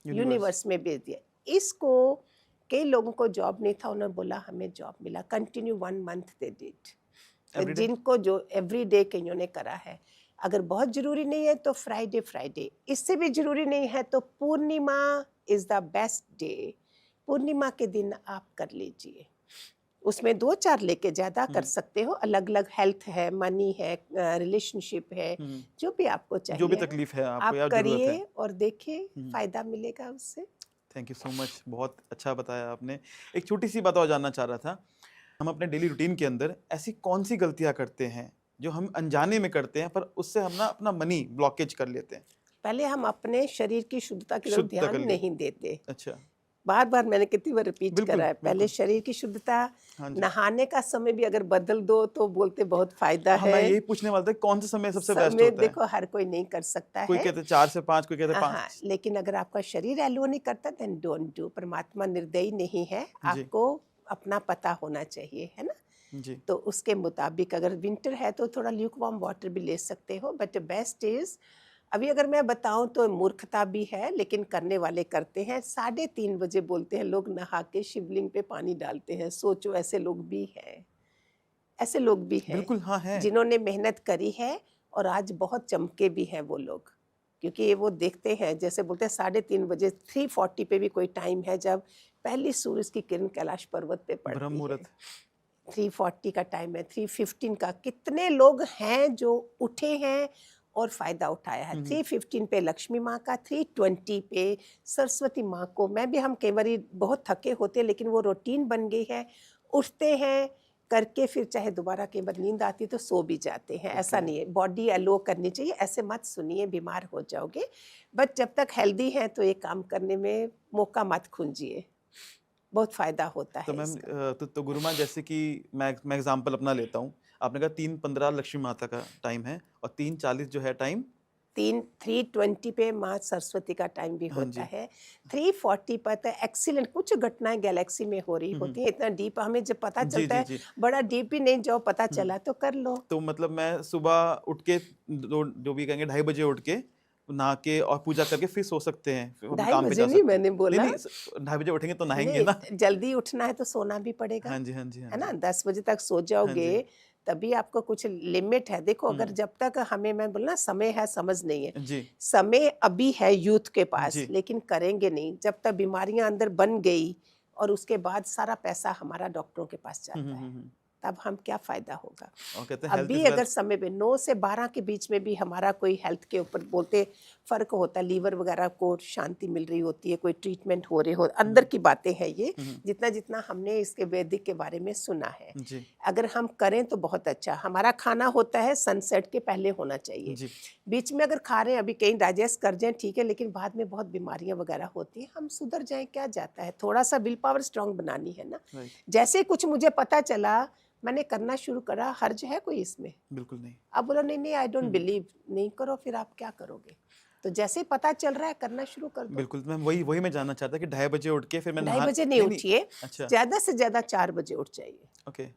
[SPEAKER 2] यूनिवर्स में भेज दिया। इसको कई लोगों को जॉब नहीं था, उन्होंने बोला हमें जॉब मिला, कंटिन्यू 1 मंथ दे डिड। जिनको जो एवरी डे कईयों ने करा है। अगर बहुत जरूरी नहीं है तो फ्राइडे, इससे भी जरूरी नहीं है तो पूर्णिमा इज द बेस्ट डे, पूर्णिमा के दिन आप कर लीजिए। उसमें 2-4 लेके ज्यादा कर सकते हो, अलग अलग हेल्थ है, मनी है, रिलेशनशिप है, जो भी आपको चाहिए,
[SPEAKER 1] जो भी तकलीफ है आपको,
[SPEAKER 2] आप करिए और देखिए फायदा मिलेगा उससे।
[SPEAKER 1] थैंक यू सो मच, बहुत अच्छा बताया आपने। एक छोटी सी बात और जानना चाह रहा था, हम अपने डेली रूटीन के अंदर ऐसी कौन सी गलतियां करते हैं जो हम अनजाने में करते हैं, पर उससे हम ना अपना मनी ब्लॉकेज कर लेते हैं?
[SPEAKER 2] पहले हम अपने शरीर की शुद्धता की तरफ ध्यान नहीं देते।
[SPEAKER 1] अच्छा,
[SPEAKER 2] बार बार मैंने कितनी बार रिपीट करा है, पहले शरीर की शुद्धता। नहाने का समय भी अगर बदल दो तो बोलते बहुत फायदा है।
[SPEAKER 1] मैं यही पूछने वाला था, कौन सा समय सबसे बेस्ट होता है?
[SPEAKER 2] देखो हर कोई नहीं कर सकता
[SPEAKER 1] कोई
[SPEAKER 2] है,
[SPEAKER 1] कहते 4 से 5, कोई कहते 5।
[SPEAKER 2] लेकिन अगर आपका शरीर एलो नहीं करता देन डोंट डू। परमात्मा निर्दयी नहीं है, आपको अपना पता होना चाहिए, है ना जी। तो उसके मुताबिक अगर विंटर है तो थोड़ा ल्यूक वार्म वाटर भी ले सकते हो, बट बेस्ट इज, अभी अगर मैं बताऊं तो मूर्खता भी है, लेकिन करने वाले करते हैं। 3:30 बजे बोलते हैं लोग नहा के शिवलिंग पे पानी डालते हैं। सोचो ऐसे लोग भी हैं, ऐसे लोग भी हैं,
[SPEAKER 1] बिल्कुल हाँ है,
[SPEAKER 2] जिन्होंने मेहनत करी है और आज बहुत चमके भी हैं वो लोग, क्योंकि ये वो देखते हैं, जैसे बोलते हैं 3:30 बजे, 3:40 पे भी कोई टाइम है जब पहली सूरज की किरण कैलाश पर्वत पे पड़ती है। 3:40 का टाइम है, 3:15 का, कितने लोग हैं जो उठे हैं और फायदा उठाया है। 3:15 पे लक्ष्मी माँ का, 3:20 पे सरस्वती माँ को। मैं भी, हम कई बार बहुत थके होते हैं लेकिन वो रूटीन बन गई है, उठते हैं करके फिर चाहे दोबारा कई बार नींद आती है तो सो भी जाते हैं। ऐसा नहीं है, बॉडी अलो करनी चाहिए, ऐसे मत सुनिए बीमार हो जाओगे। बट जब तक हेल्दी है तो ये काम करने में मौका मत खूंजिए, बहुत फायदा होता है।
[SPEAKER 1] तो मैम तो गुरु माँ, जैसे कि मैं एग्जांपल अपना लेता हूँ, आपने कहा 3:15 लक्ष्मी माता का टाइम है और 3:40 जो है टाइम
[SPEAKER 2] 3:20 पे माँ सरस्वती का टाइम भी
[SPEAKER 1] हाँ
[SPEAKER 2] होता
[SPEAKER 1] जी।
[SPEAKER 2] है। 3:40 पर तो एक्सीलेंट कुछ घटनाएँ गैलेक्सी में हो रही
[SPEAKER 1] हुँ, हुँ।
[SPEAKER 2] होती हैं, इतना डीप हमें जब पता
[SPEAKER 1] जी,
[SPEAKER 2] चलता
[SPEAKER 1] जी,
[SPEAKER 2] है,
[SPEAKER 1] जी।
[SPEAKER 2] बड़ा डीप भी नहीं, जो पता
[SPEAKER 1] हुँ।
[SPEAKER 2] चला तो कर लो।
[SPEAKER 1] तो मतलब मैं सुबह उठ के दो जो भी कहेंगे 2:30 बजे उठ के, नहा के और पूजा करके फिर सो सकते हैं, फिर अपने
[SPEAKER 2] 2:30
[SPEAKER 1] काम पे
[SPEAKER 2] बजे
[SPEAKER 1] जा
[SPEAKER 2] नहीं
[SPEAKER 1] सकते हैं।
[SPEAKER 2] मैंने
[SPEAKER 1] नहीं,
[SPEAKER 2] बोला।
[SPEAKER 1] नहीं 2:30 बजे उठेंगे तो नहाएँगे
[SPEAKER 2] नहीं,
[SPEAKER 1] ना?
[SPEAKER 2] जल्दी उठना है तो सोना भी पड़ेगा,
[SPEAKER 1] हाँ जी, हाँ जी, हाँ
[SPEAKER 2] है ना?
[SPEAKER 1] जी।
[SPEAKER 2] 10 बजे तक सो
[SPEAKER 1] हाँ जी।
[SPEAKER 2] जाओगे, तभी आपको कुछ लिमिट है। देखो अगर
[SPEAKER 1] हुँ।
[SPEAKER 2] जब तक हमें मैं बोला ना समय है, समझ नहीं है।
[SPEAKER 1] जी,
[SPEAKER 2] समय अभी है यूथ के पास,
[SPEAKER 1] जी।
[SPEAKER 2] लेकिन करेंगे नहीं। जब तक बीमारियाँ अंदर बन गई और उसके बाद सारा पैसा हमारा डॉक्टरों के पास
[SPEAKER 1] हुँ,
[SPEAKER 2] जाता
[SPEAKER 1] हुँ,
[SPEAKER 2] है।
[SPEAKER 1] हुँ, हुँ।
[SPEAKER 2] तब हम क्या फ़ायदा होगा?
[SPEAKER 1] और कहते हैं हेल्थ
[SPEAKER 2] अभी
[SPEAKER 1] इज़
[SPEAKER 2] अगर
[SPEAKER 1] वेल्थ।
[SPEAKER 2] समय पे 9 से 12 के बीच में भी हमारा कोई हेल्थ के ऊपर बोलते फ़र्क होता है, लीवर वगैरह को शांति मिल रही होती है, कोई ट्रीटमेंट हो रहे हो,
[SPEAKER 1] हुँ,
[SPEAKER 2] अंदर
[SPEAKER 1] हुँ।
[SPEAKER 2] की बातें हैं ये,
[SPEAKER 1] हुँ, हुँ।
[SPEAKER 2] जितना-जितना हमने इसके वैदिक के बारे में सुना है।
[SPEAKER 1] जी,
[SPEAKER 2] अगर हम करें तो बहुत अच्छा। हमारा खाना होता है सनसेट के पहले होना चाहिए।
[SPEAKER 1] जी।
[SPEAKER 2] बीच में अगर खा रहे हैं, अभी कहीं डाइजेस्ट कर जाएँ ठीक है, लेकिन बाद में बहुत बीमारियाँ वगैरह होती हैं। हम सुधर जाएँ, क्या जाता है? थोड़ा-सा विल पावर स्ट्रॉन्ग बनानी है ना।
[SPEAKER 1] राइट।
[SPEAKER 2] जैसे ही कुछ मुझे पता चला, मैंने करना शुरू करा, हर्ज है कोई इसमें?
[SPEAKER 1] बिल्कुल नहीं।
[SPEAKER 2] आप बोलो नहीं नहीं I don't
[SPEAKER 1] hmm, hmm.
[SPEAKER 2] Believe, नहीं करो फिर आप क्या करोगे? तो जैसे ही पता चल रहा है करना शुरू कर दो।
[SPEAKER 1] बिल्कुल, मैं वही वही मैं जानना चाहता कि 2:30 बजे उठ के फिर मैं
[SPEAKER 2] 2:30
[SPEAKER 1] नहा
[SPEAKER 2] बजे नहीं
[SPEAKER 1] नहीं, नहीं।
[SPEAKER 2] उठिए,
[SPEAKER 1] अच्छा,
[SPEAKER 2] ज़्यादा से ज़्यादा 4 बजे उठ जाइए।
[SPEAKER 1] ओके।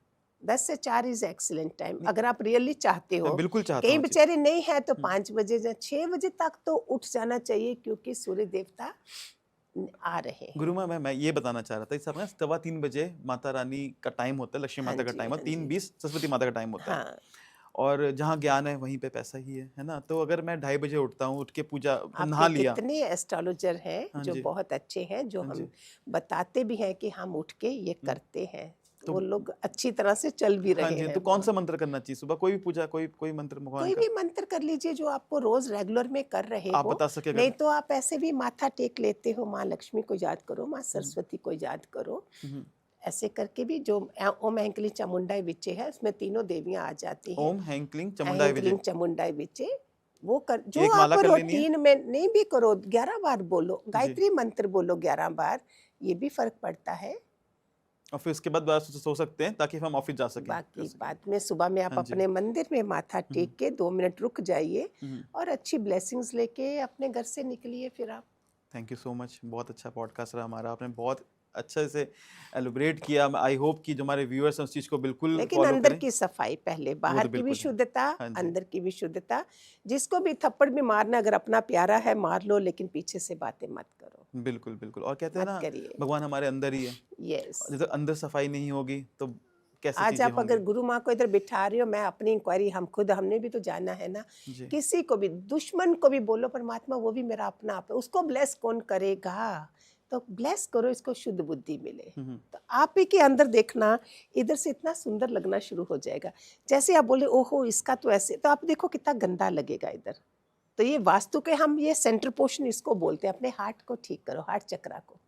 [SPEAKER 2] 10 से 4 इज़ एक्सीलेंट टाइम
[SPEAKER 1] नहीं,
[SPEAKER 2] अगर आप रियली चाहते
[SPEAKER 1] मैं
[SPEAKER 2] हो।
[SPEAKER 1] बिल्कुल चाहता
[SPEAKER 2] कई
[SPEAKER 1] हूँ ये चीज़।
[SPEAKER 2] बेचारे नहीं है तो
[SPEAKER 1] हुँ।
[SPEAKER 2] 5 बजे या 6 बजे तक तो उठ जाना चाहिए क्योंकि सूर्य देवता आ रहे हैं।
[SPEAKER 1] गुरु माँ मैं ये बताना चाह रहा था, इस आपका 3:15 बजे माता रानी का टाइम होता है, लक्ष्मी
[SPEAKER 2] हाँ
[SPEAKER 1] माता का
[SPEAKER 2] जी,
[SPEAKER 1] टाइम है,
[SPEAKER 2] हाँ जी।
[SPEAKER 1] 3:20 सरस्वती माता का टाइम होता है।
[SPEAKER 2] हाँ,
[SPEAKER 1] और जहाँ ज्ञान है वहीं पे पैसा ही है ना? तो अगर मैं 2:30 बजे उठता हूँ, उठ के पूजा
[SPEAKER 2] आपके
[SPEAKER 1] नहा लिया।
[SPEAKER 2] कितने एस्ट्रोलॉजर हैं
[SPEAKER 1] हाँ
[SPEAKER 2] जो
[SPEAKER 1] जी,
[SPEAKER 2] बहुत अच्छे हैं, जो
[SPEAKER 1] हाँ
[SPEAKER 2] हम
[SPEAKER 1] जी।
[SPEAKER 2] बताते भी हैं कि हम उठ के ये
[SPEAKER 1] हुँ,
[SPEAKER 2] करते हैं।
[SPEAKER 1] तो
[SPEAKER 2] वो लोग अच्छी तरह से चल भी
[SPEAKER 1] हाँ
[SPEAKER 2] रहे
[SPEAKER 1] जी, तो
[SPEAKER 2] हैं
[SPEAKER 1] कौन-सा
[SPEAKER 2] बहुत।
[SPEAKER 1] मंत्र करना चाहिए सुबह? कोई भी पूजा, कोई मंत्र भगवान
[SPEAKER 2] कोई
[SPEAKER 1] का
[SPEAKER 2] भी मंत्र कर लीजिए जो आपको रोज रेगुलर में कर रहे
[SPEAKER 1] आप
[SPEAKER 2] हो।
[SPEAKER 1] बता सकें
[SPEAKER 2] नहीं
[SPEAKER 1] अगर?
[SPEAKER 2] तो आप ऐसे भी माथा टेक लेते हो, माँ लक्ष्मी को याद करो, माँ
[SPEAKER 1] हुँ,
[SPEAKER 2] सरस्वती को याद करो।
[SPEAKER 1] हुँ, हुँ।
[SPEAKER 2] ऐसे करके भी जो ओम ऐंक्लीं चामुंडाई विचे है, उसमें तीनों देवियाँ आ जाती हैं।
[SPEAKER 1] ओम ह्रीं क्लीं चामुंडाय
[SPEAKER 2] ऐंक्लीं
[SPEAKER 1] विजे।
[SPEAKER 2] चामुंडाई विचे, वो कर
[SPEAKER 1] ये
[SPEAKER 2] जो
[SPEAKER 1] एक
[SPEAKER 2] आप
[SPEAKER 1] माला कर लेनी है?
[SPEAKER 2] रूटीन में नहीं भी करो, 11 बार बोलो,
[SPEAKER 1] जी।
[SPEAKER 2] गायत्री मंत्र बोलो 11 बार, ये भी फ़र्क पड़ता है।
[SPEAKER 1] और फिर उसके बाद सो सकते हैं ताकि हम ऑफ़िस जा सकें, कर
[SPEAKER 2] बाकी
[SPEAKER 1] सकें।
[SPEAKER 2] बाद में सुबह में आप
[SPEAKER 1] हाँ जी।
[SPEAKER 2] अपने मंदिर में माथा
[SPEAKER 1] हुँ, हुँ।
[SPEAKER 2] टेक के 2 मिनट रुक जाइए
[SPEAKER 1] हुँ, हुँ।
[SPEAKER 2] और अच्छी ब्लेसिंग्स लेके अपने घर से निकलिए फिर आप।
[SPEAKER 1] Thank you so much. बहुत अच्छा पॉडकास्ट रहा हमारा। आपने बहुत अच्छे से एलैबोरेट किया। आई होप कि जो हमारे व्यूअर्स हैं उस चीज़ को बिल्कुल
[SPEAKER 2] लेकिन
[SPEAKER 1] फ़ॉलो
[SPEAKER 2] अंदर
[SPEAKER 1] करें।
[SPEAKER 2] की सफाई पहले,
[SPEAKER 1] वो
[SPEAKER 2] बाहर
[SPEAKER 1] तो
[SPEAKER 2] की भी
[SPEAKER 1] बिल्कुल है।
[SPEAKER 2] शुद्धता,
[SPEAKER 1] हाँ जी।
[SPEAKER 2] अंदर की भी शुद्धता। जिसको भी थप्पड़ भी मारना अगर अपना प्यारा है मार लो, लेकिन पीछे से बातें मत करो,
[SPEAKER 1] बिल्कुल, बिल्कुल और कहते हैं
[SPEAKER 2] मत
[SPEAKER 1] ना
[SPEAKER 2] करिए।
[SPEAKER 1] भगवान हमारे अंदर ही है।
[SPEAKER 2] यस।
[SPEAKER 1] जब तक अंदर सफाई नहीं होगी तो कैसे
[SPEAKER 2] आज
[SPEAKER 1] चीज़ें
[SPEAKER 2] आप अगर
[SPEAKER 1] होंगी?
[SPEAKER 2] गुरु माँ को इधर बिठा रही हो, मैं अपनी इंक्वायरी हमने भी तो जाना है ना।
[SPEAKER 1] जी।
[SPEAKER 2] किसी को भी, दुश्मन को भी बोलो परमात्मा वो भी मेरा अपना आप है, उसको ब्लेस कौन करेगा? तो ब्लेस करो, इसको शुद्ध बुद्धि मिले।
[SPEAKER 1] हुँ, हुँ।
[SPEAKER 2] तो आप ही के अंदर देखना, इधर से इतना सुंदर लगना शुरू हो जाएगा। जैसे आप बोले ओहो इसका तो ऐसे, तो आप देखो कितना गंदा लगेगा इधर। तो ये वास्तु के हम ये सेंटर पोर्शन इसको बोलते हैं, अपने हार्ट को ठीक करो, हार्ट चक्रा को।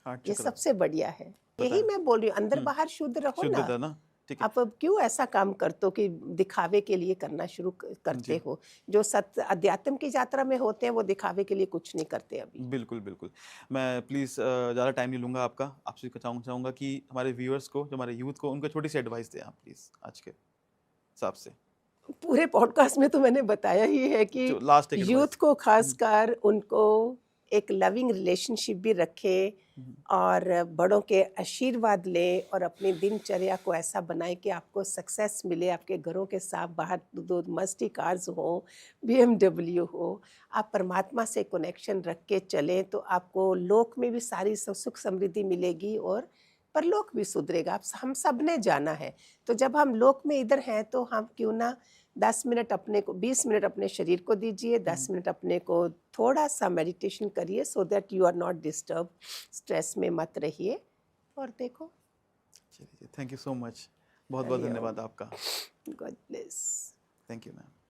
[SPEAKER 1] हार्ट
[SPEAKER 2] ये
[SPEAKER 1] चक्र
[SPEAKER 2] सबसे बढ़िया है।
[SPEAKER 1] पता
[SPEAKER 2] यही
[SPEAKER 1] है।
[SPEAKER 2] मैं बोल रही हूँ, अंदर
[SPEAKER 1] हुँ,
[SPEAKER 2] बाहर शुद्ध रहो ना।
[SPEAKER 1] शुद्धता ना, ठीक है।
[SPEAKER 2] आप अब क्यों ऐसा काम करते हो कि दिखावे के लिए करना शुरू करते
[SPEAKER 1] जी।
[SPEAKER 2] हो? जो सत्य अध्यात्म की यात्रा में होते हैं वो दिखावे के लिए कुछ नहीं करते अभी।
[SPEAKER 1] बिल्कुल, बिल्कुल। मैं प्लीज़ ज़्यादा टाइम नहीं लूँगा आपका। आपसे चाहूँगा कि हमारे व्यूअर्स को, जो हमारे यूथ को, उनको छोटी-सी एडवाइस दें आप प्लीज़ आज के हिसाब से।
[SPEAKER 2] पूरे पॉडकास्ट में तो मैंने बताया ही है कि
[SPEAKER 1] जो लास्ट एक
[SPEAKER 2] यूथ
[SPEAKER 1] एडवाइस।
[SPEAKER 2] को
[SPEAKER 1] हुँ,
[SPEAKER 2] खासकर उनको एक लविंग रिलेशनशिप भी रखें
[SPEAKER 1] हुँ,
[SPEAKER 2] और बड़ों के आशीर्वाद लें और अपनी दिनचर्या को ऐसा बनाएं कि आपको सक्सेस मिले, आपके घरों के साथ बाहर दो मस्ती कार्स हो, BMW हो, आप परमात्मा से कनेक्शन रख के चलें तो आपको लोक में भी सारी सुख समृद्धि मिलेगी और परलोक भी सुधरेगा। आप हम सब ने जाना है, तो जब हम लोक में इधर हैं तो हम क्यों ना 10 मिनट अपने को, 20 मिनट अपने शरीर को दीजिए,
[SPEAKER 1] हुँ।
[SPEAKER 2] 10 मिनट अपने को थोड़ा सा मेडिटेशन करिए so that you are not disturb, stress में मत रहिए और देखो।
[SPEAKER 1] चलिए, थैंक यू सो मच। बहुत-बहुत
[SPEAKER 2] हरिओम।
[SPEAKER 1] धन्यवाद आपका।
[SPEAKER 2] God bless.
[SPEAKER 1] Thank you ma'am.